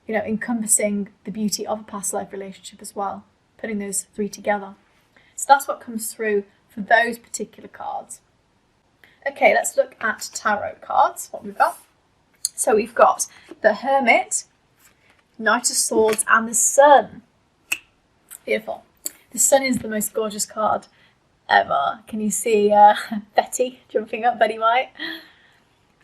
you know, encompassing the beauty of a past life relationship as well, putting those three together. So that's what comes through for those particular cards. Okay, let's look at tarot cards, what we've got. So we've got the Hermit, Knight of Swords, and the Sun. Beautiful. The Sun is the most gorgeous card ever. Can you see Betty jumping up, Betty White?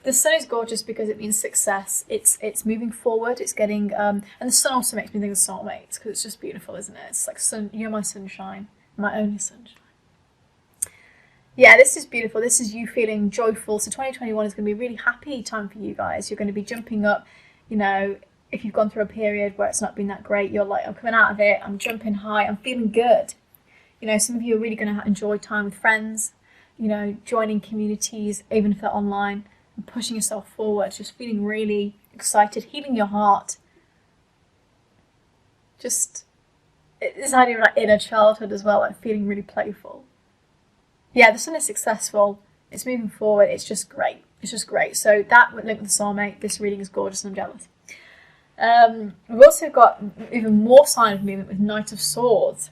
The Sun is gorgeous because it means success. It's moving forward. It's getting and the Sun also makes me think of soulmates because it's just beautiful, isn't it? It's like sun. You're my sunshine, my only sunshine. Yeah, this is beautiful. This is you feeling joyful. So 2021 is going to be a really happy time for you guys. You're going to be jumping up, you know. If you've gone through a period where it's not been that great, you're like, I'm coming out of it, I'm jumping high, I'm feeling good. You know, some of you are really going to enjoy time with friends, you know, joining communities, even if they're online, and pushing yourself forward, just feeling really excited, healing your heart. Just this idea of like inner childhood as well, like feeling really playful. Yeah, the Sun is successful, it's moving forward, it's just great. It's just great. So that would link with the soulmate. This reading is gorgeous and I'm jealous. We've also got even more sign of movement with Knight of Swords.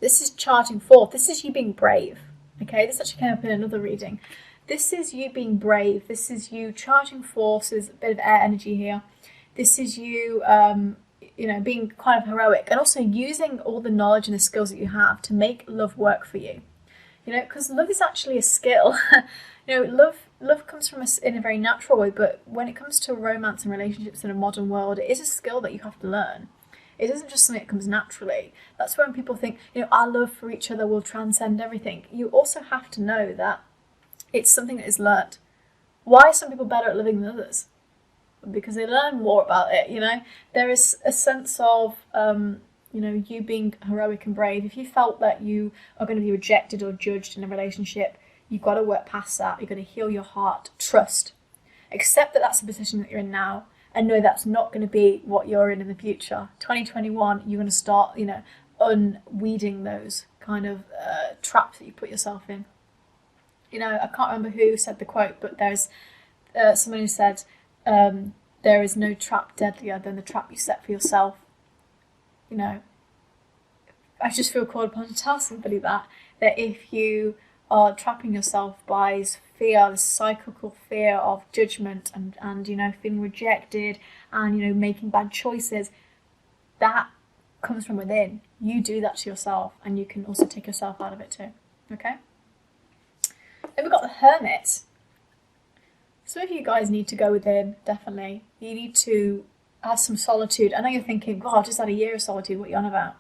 This is charging forth. This is you being brave. Okay, this actually came up in another reading. This is you being brave. This is you charging forth. So there's a bit of air energy here. This is you, you know, being kind of heroic and also using all the knowledge and the skills that you have to make love work for you. You know, because love is actually a skill. You know, love comes from us in a very natural way, but when it comes to romance and relationships in a modern world, it is a skill that you have to learn. It isn't just something that comes naturally. That's when people think, you know, our love for each other will transcend everything. You also have to know that it's something that is learnt. Why are some people better at loving than others? Because they learn more about it, you know. There is a sense of, you know, you being heroic and brave. If you felt that you are going to be rejected or judged in a relationship, you've got to work past that. You've got to heal your heart. Trust. Accept that that's the position that you're in now and know that's not going to be what you're in the future. 2021, you're going to start, you know, unweeding those kind of traps that you put yourself in. You know, I can't remember who said the quote, but there's someone who said, there is no trap deadlier than the trap you set for yourself. You know, I just feel called upon to tell somebody that if you are trapping yourself by fear, this cyclical fear of judgment and you know, feeling rejected and, you know, making bad choices, that comes from within. You do that to yourself, and you can also take yourself out of it too. Okay? Then we've got the Hermit. Some of you guys need to go within, definitely. You need to have some solitude. I know you're thinking, God, I just had a year of solitude, what are you on about?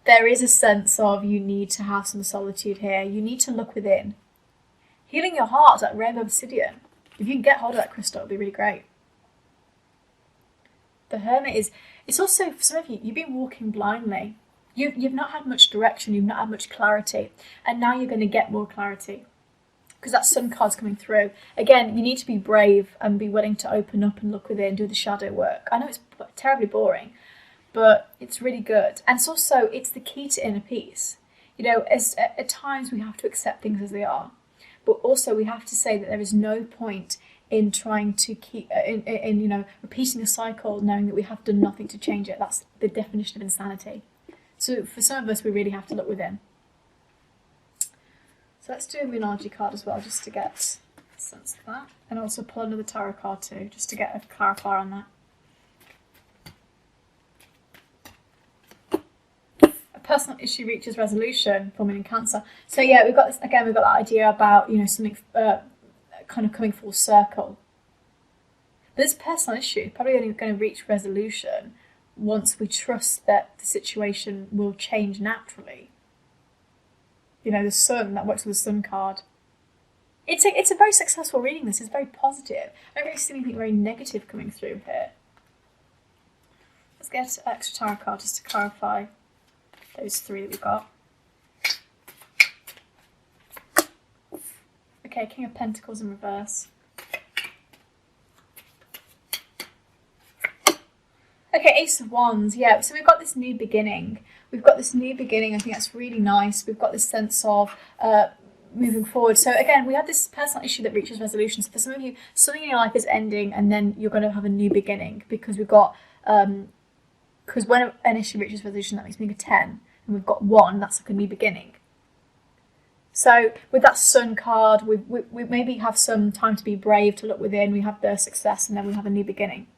There is a sense of you need to have some solitude here. You need to look within. Healing your heart is like rainbow obsidian. If you can get hold of that crystal, it'll be really great. The Hermit is, it's also, for some of you, you've been walking blindly. You've not had much direction, you've not had much clarity, and now you're going to get more clarity because that Sun card's coming through. Again, you need to be brave and be willing to open up and look within, do the shadow work. I know it's terribly boring, but it's really good. And it's also, it's the key to inner peace. You know, at times we have to accept things as they are, but also we have to say that there is no point in trying to keep, in you know, repeating a cycle knowing that we have done nothing to change it. That's the definition of insanity. So for some of us, we really have to look within. So let's do a Moonology card as well, just to get a sense of that. And also pull another tarot card too, just to get a clarifier on that. A personal issue reaches resolution for me in Cancer. So yeah, we've got this, again, we've got that idea about, you know, something kind of coming full circle. But this personal issue is probably only going to reach resolution once we trust that the situation will change naturally. You know, the Sun, that works with the Sun card. It's a very successful reading, this. It's very positive. I don't really see anything very negative coming through here. Let's get an extra tarot card just to clarify those three that we've got. Okay, King of Pentacles in reverse. Okay, Ace of Wands, yeah, so we've got this new beginning. We've got this new beginning, I think that's really nice. We've got this sense of moving forward. So again, we have this personal issue that reaches resolution. So for some of you, something in your life is ending and then you're going to have a new beginning because we've got, because when an issue reaches resolution, that makes me a 10. And we've got 1, that's like a new beginning. So with that Sun card, we maybe have some time to be brave, to look within. We have the success and then we have a new beginning.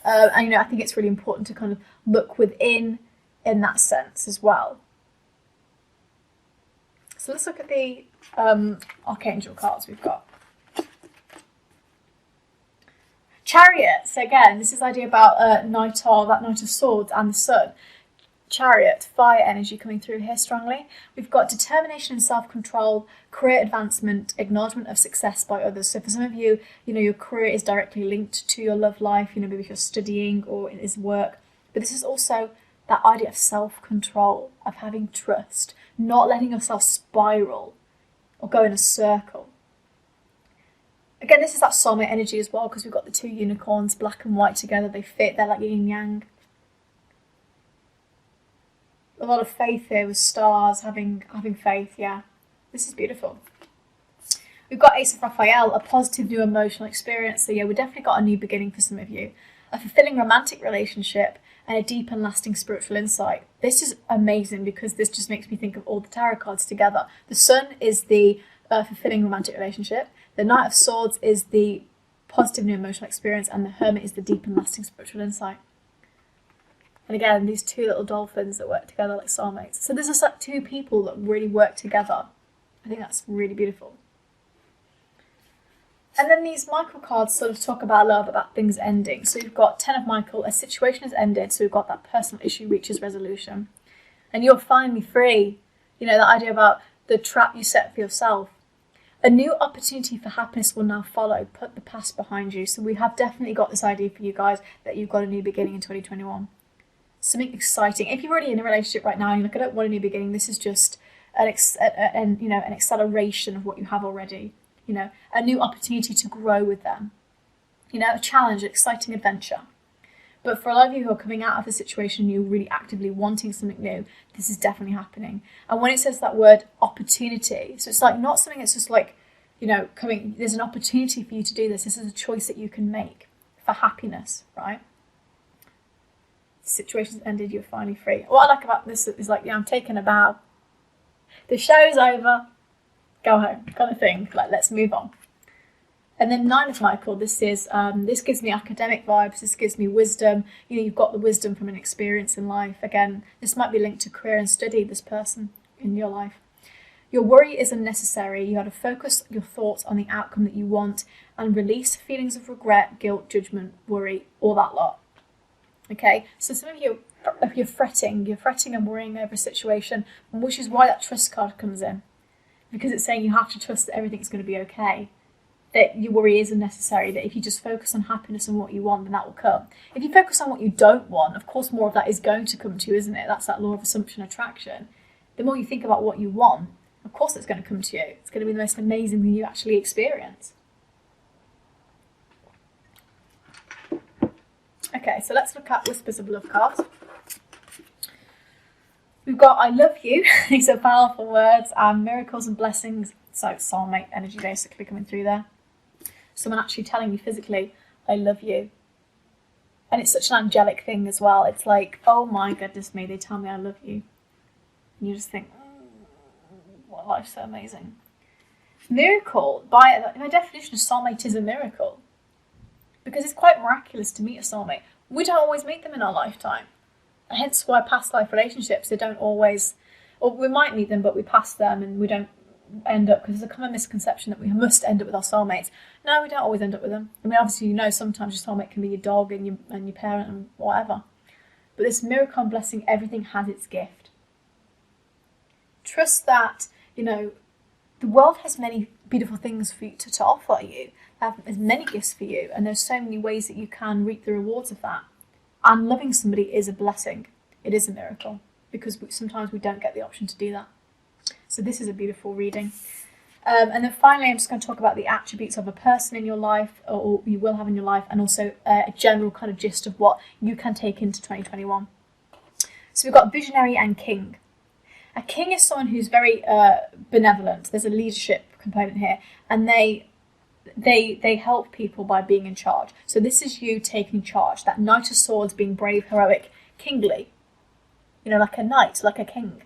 And, you know, I think it's really important to kind of look within in that sense as well. So let's look at the Archangel cards we've got. Chariot. So again, this is the idea about that Knight of Swords and the Sun. Chariot, fire energy coming through here strongly. We've got determination and self-control, career advancement, acknowledgement of success by others. So for some of you, you know, your career is directly linked to your love life, you know, maybe if you're studying or it is work. But this is also that idea of self-control, of having trust, not letting yourself spiral or go in a circle. Again, this is that soulmate energy as well, because we've got the 2 unicorns, black and white together. They fit, they're like yin and yang. A lot of faith here with stars, having faith, yeah. This is beautiful. We've got Ace of Raphael, a positive new emotional experience. So yeah, we've definitely got a new beginning for some of you. A fulfilling romantic relationship and a deep and lasting spiritual insight. This is amazing because this just makes me think of all the tarot cards together. The Sun is the fulfilling romantic relationship. The Knight of Swords is the positive new emotional experience. And the Hermit is the deep and lasting spiritual insight. And again, these 2 little dolphins that work together like soulmates. So there's just like 2 people that really work together. I think that's really beautiful. And then these Michael cards sort of talk about love, about things ending. So you've got 10 of Michael, a situation has ended. So we've got that personal issue reaches resolution. And you're finally free. You know, that idea about the trap you set for yourself. A new opportunity for happiness will now follow. Put the past behind you. So we have definitely got this idea for you guys that you've got a new beginning in 2021. Something exciting. If you're already in a relationship right now and you're like, I don't want a new beginning, this is just an acceleration of what you have already. You know, a new opportunity to grow with them. You know, a challenge, an exciting adventure. But for a lot of you who are coming out of a situation, you're really actively wanting something new, this is definitely happening. And when it says that word opportunity, so it's like not something that's just like, you know, coming, there's an opportunity for you to do this. This is a choice that you can make for happiness, right? Situation's ended, you're finally free. What I like about this is like, yeah, I'm taking a bow. The show's over. go home kind of thing. Like, let's move on. And then 9 of Michael, this is this gives me academic vibes, this gives me wisdom. You know, you've got the wisdom from an experience in life. Again, this might be linked to career and study, this person in your life. Your worry is unnecessary. You have to focus your thoughts on the outcome that you want and release feelings of regret, guilt, judgment, worry, all that lot. Okay, so some of you, if you're fretting and worrying over a situation, which is why that trust card comes in. Because it's saying you have to trust that everything's going to be okay. That your worry is unnecessary, that if you just focus on happiness and what you want, then that will come. If you focus on what you don't want, of course more of that is going to come to you, isn't it? That's that law of assumption attraction. The more you think about what you want, of course it's going to come to you. It's going to be the most amazing thing you actually experience. Okay, so let's look at Whispers of Love cards. We've got I love you. These are powerful words, and miracles and blessings. So soulmate energy basically coming through there. Someone actually telling you physically, I love you. And it's such an angelic thing as well. It's like, oh my goodness me, they tell me I love you. And you just think, what, life's so amazing. Miracle, by definition, a soulmate is a miracle. Because it's quite miraculous to meet a soulmate. We don't always meet them in our lifetime. Hence why past life relationships, they don't always, or we might meet them, but we pass them and we don't end up, because there's a common misconception that we must end up with our soulmates. No, we don't always end up with them. I mean, obviously, you know, sometimes your soulmate can be your dog and your parent and whatever. But this miracle and blessing, everything has its gift. Trust that, you know, the world has many beautiful things for you to offer you. There's many gifts for you, and there's so many ways that you can reap the rewards of that. And loving somebody is a blessing. It is a miracle, because sometimes we don't get the option to do that. So this is a beautiful reading. And then finally, I'm just going to talk about the attributes of a person in your life, or you will have in your life, and also a general kind of gist of what you can take into 2021. So we've got visionary and king. A king is someone who's very benevolent. There's a leadership component here, and they help people by being in charge. So this is you taking charge. That Knight of Swords, being brave, heroic, kingly. You know, like a knight, like a king.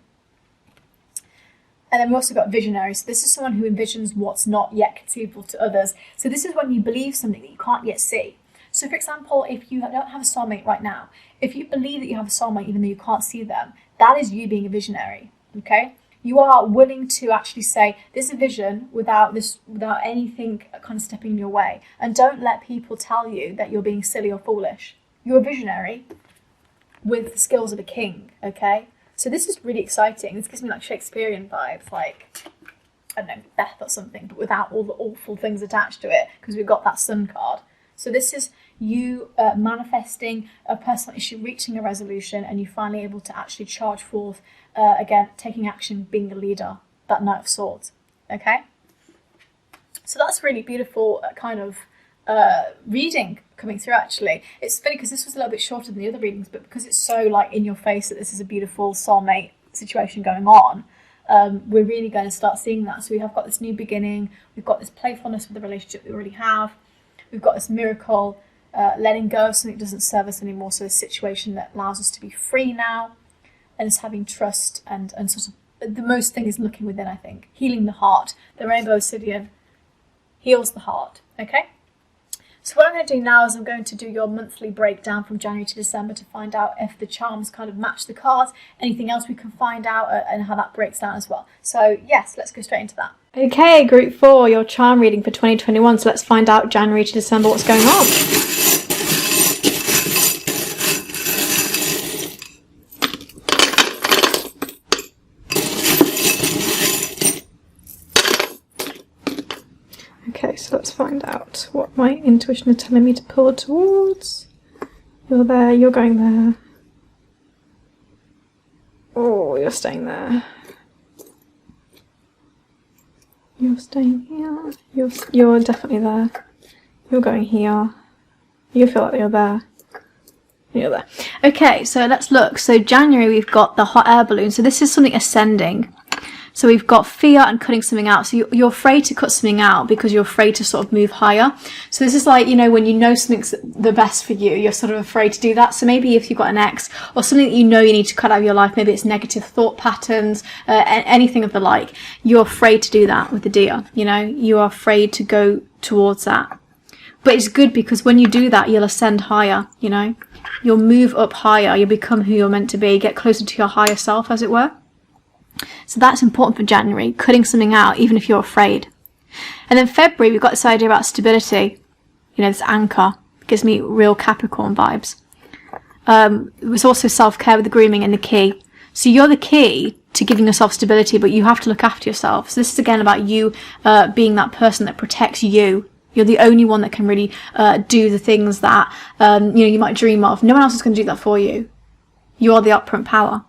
And then we've also got visionary. So this is someone who envisions what's not yet conceivable to others. So this is when you believe something that you can't yet see. So for example, if you don't have a soulmate right now, if you believe that you have a soulmate even though you can't see them, that is you being a visionary, okay? You are willing to actually say, this is a vision without anything kind of stepping in your way. And don't let people tell you that you're being silly or foolish. You're a visionary with the skills of a king, okay? So this is really exciting. This gives me like Shakespearean vibes, like, I don't know, Beth or something, but without all the awful things attached to it, because we've got that sun card. So this is you manifesting a personal issue, reaching a resolution, and you finally able to actually charge forth, again, taking action, being a leader, that Knight of Swords, okay? So that's really beautiful kind of reading coming through, actually. It's funny because this was a little bit shorter than the other readings, but because it's so like in your face that this is a beautiful soulmate situation going on, we're really going to start seeing that. So we have got this new beginning, we've got this playfulness with the relationship that we already have, we've got this miracle, letting go of something that doesn't serve us anymore, so a situation that allows us to be free now, and it's having trust and sort of, the most thing is looking within, I think. Healing the heart. The rainbow obsidian heals the heart, okay? So what I'm going to do now is I'm going to do your monthly breakdown from January to December to find out if the charms kind of match the cards, anything else we can find out, and how that breaks down as well. So yes, let's go straight into that. Okay, group 4, your charm reading for 2021. So let's find out January to December what's going on. Okay, so let's find out what my intuition is telling me to pull towards. You're there, you're going there. Oh, you're staying there. You're staying here. You're definitely there. You're going here. You feel like you're there. You're there. Okay, so let's look. So January we've got the hot air balloon. So this is something ascending. So we've got fear and cutting something out. So you're afraid to cut something out because you're afraid to sort of move higher. So this is like, you know, when you know something's the best for you, you're sort of afraid to do that. So maybe if you've got an ex or something that you know you need to cut out of your life, maybe it's negative thought patterns, anything of the like, you're afraid to do that with the deer, you know, you are afraid to go towards that. But it's good because when you do that, you'll ascend higher, you know, you'll move up higher, you'll become who you're meant to be, get closer to your higher self, as it were. So that's important for January, cutting something out, even if you're afraid. And then February, we've got this idea about stability. You know, this anchor gives me real Capricorn vibes. It was also self-care with the grooming and the key. So you're the key to giving yourself stability, but you have to look after yourself. So this is again about you being that person that protects you. You're the only one that can really do the things that you know, you might dream of. No one else is going to do that for you. You are the upfront power.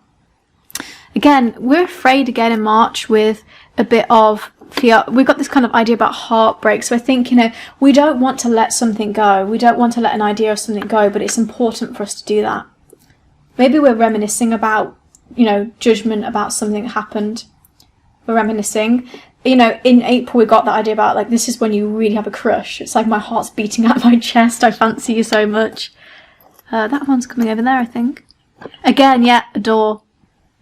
Again, we're afraid again in March with a bit of fear. We've got this kind of idea about heartbreak. So I think, you know, we don't want to let something go. We don't want to let an idea of something go, but it's important for us to do that. Maybe we're reminiscing about, you know, judgment about something that happened. We're reminiscing. You know, in April, we got that idea about, like, this is when you really have a crush. It's like my heart's beating out my chest. I fancy you so much. That one's coming over there, I think. Again, yeah, adore.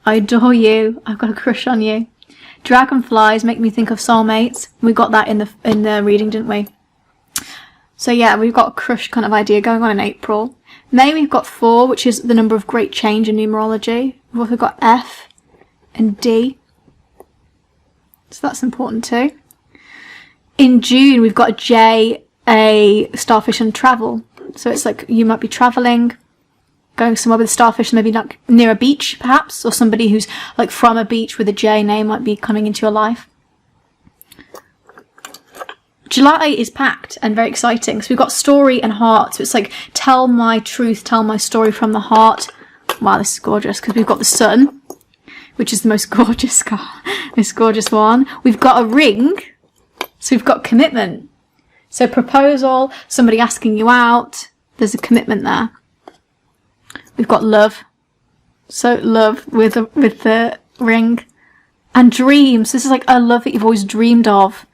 I adore you. I've got a crush on you. Dragonflies make me think of soulmates. We got that in the reading, didn't we? So yeah, we've got a crush kind of idea going on in April. May, we've got 4, which is the number of great change in numerology. We've also got F and D. So that's important too. In June, we've got a J, a starfish and travel. So it's like you might be travelling, going somewhere with a starfish, maybe like near a beach perhaps, or somebody who's like from a beach with a J name might be coming into your life. July is packed and very exciting. So we've got story and heart. So it's like tell my truth, tell my story from the heart. Wow, this is gorgeous because we've got the sun, which is the most gorgeous card, this gorgeous one. We've got a ring. So we've got commitment. So proposal, somebody asking you out. There's a commitment there. We've got love. So love with the ring. And dreams. This is like a love that you've always dreamed of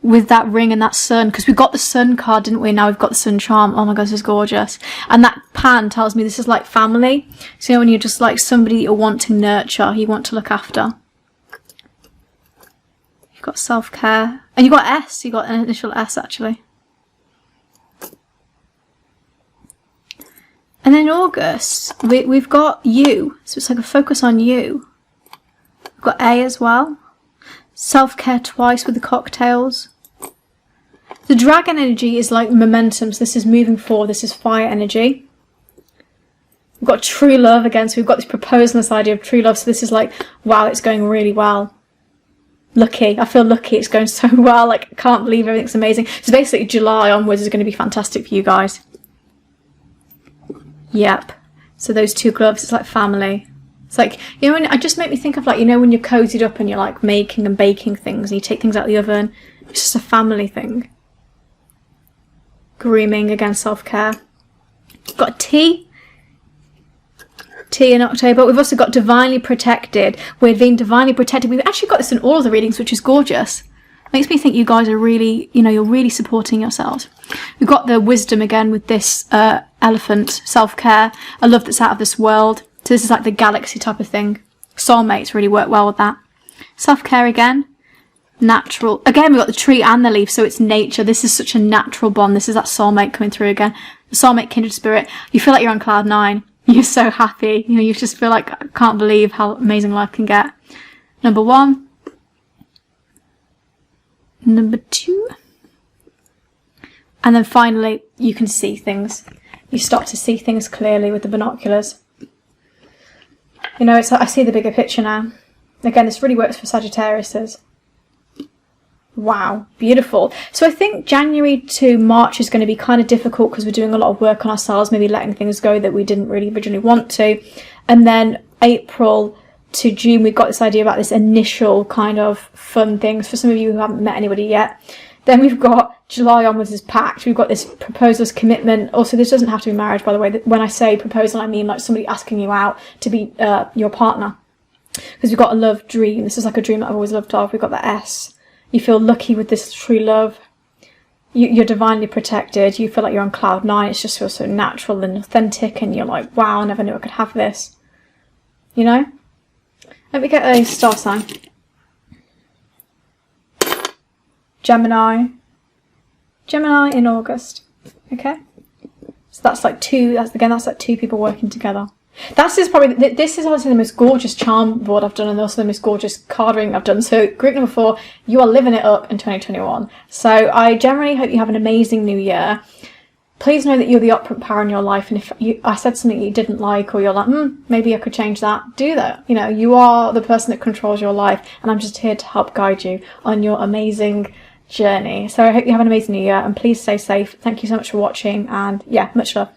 with that ring and that sun. Because we got the sun card, didn't we? Now we've got the sun charm. Oh my God, this is gorgeous. And that pan tells me this is like family. So you know when you're just like somebody that you want to nurture, you want to look after. You've got self-care. And you've got S. You've got an initial S actually. And then in August, we've got you. So it's like a focus on you. We've got A as well. Self-care twice with the cocktails. The dragon energy is like momentum. So this is moving forward. This is fire energy. We've got true love again. So we've got this proposal, this idea of true love. So this is like, wow, it's going really well. Lucky. I feel lucky. It's going so well. Like, I can't believe everything's amazing. So basically July onwards is going to be fantastic for you guys. Yep. So those 2 gloves, it's like family. It's like, you know, it just made me think of like, you know, when you're cozied up and you're like making and baking things and you take things out of the oven. It's just a family thing. Grooming, again, self-care. We've got T. T in October. We've also got divinely protected. We're being divinely protected. We've actually got this in all of the readings, which is gorgeous. Makes me think you guys are really, you know, you're really supporting yourselves. We've got the wisdom again with this elephant, self-care, a love that's out of this world. So this is like the galaxy type of thing. Soulmates really work well with that. Self-care again. Natural. Again, we've got the tree and the leaf, so it's nature. This is such a natural bond. This is that soulmate coming through again. The soulmate, kindred spirit. You feel like you're on cloud 9. You're so happy. You know, you just feel like, I can't believe how amazing life can get. Number 1. Number 2. And then finally, you can see things. You start to see things clearly with the binoculars. You know, it's I see the bigger picture now. Again, this really works for Sagittariuses. Wow, beautiful. So I think January to March is going to be kind of difficult because we're doing a lot of work on ourselves, maybe letting things go that we didn't really originally want to. And then April to June, we've got this idea about this initial kind of fun things for some of you who haven't met anybody yet. Then we've got July onwards is packed. We've got this proposals, commitment. Also, this doesn't have to be marriage, by the way. When I say proposal, I mean like somebody asking you out to be your partner. Because we've got a love dream. This is like a dream that I've always loved of. We've got the S. You feel lucky with this true love. You're divinely protected. You feel like you're on cloud 9. It just feels so natural and authentic, and you're like, wow, I never knew I could have this. You know? Let me get a star sign. Gemini. Gemini in August. Okay? So that's like that's like 2 people working together. This is obviously the most gorgeous charm board I've done, and also the most gorgeous card reading I've done. So group number 4, you are living it up in 2021. So I generally hope you have an amazing new year. Please know that you're the operant power in your life, and if I said something you didn't like, or you're like, maybe I could change that, do that. You know, you are the person that controls your life, and I'm just here to help guide you on your amazing journey. So I hope you have an amazing new year, and please stay safe. Thank you so much for watching, and yeah, much love.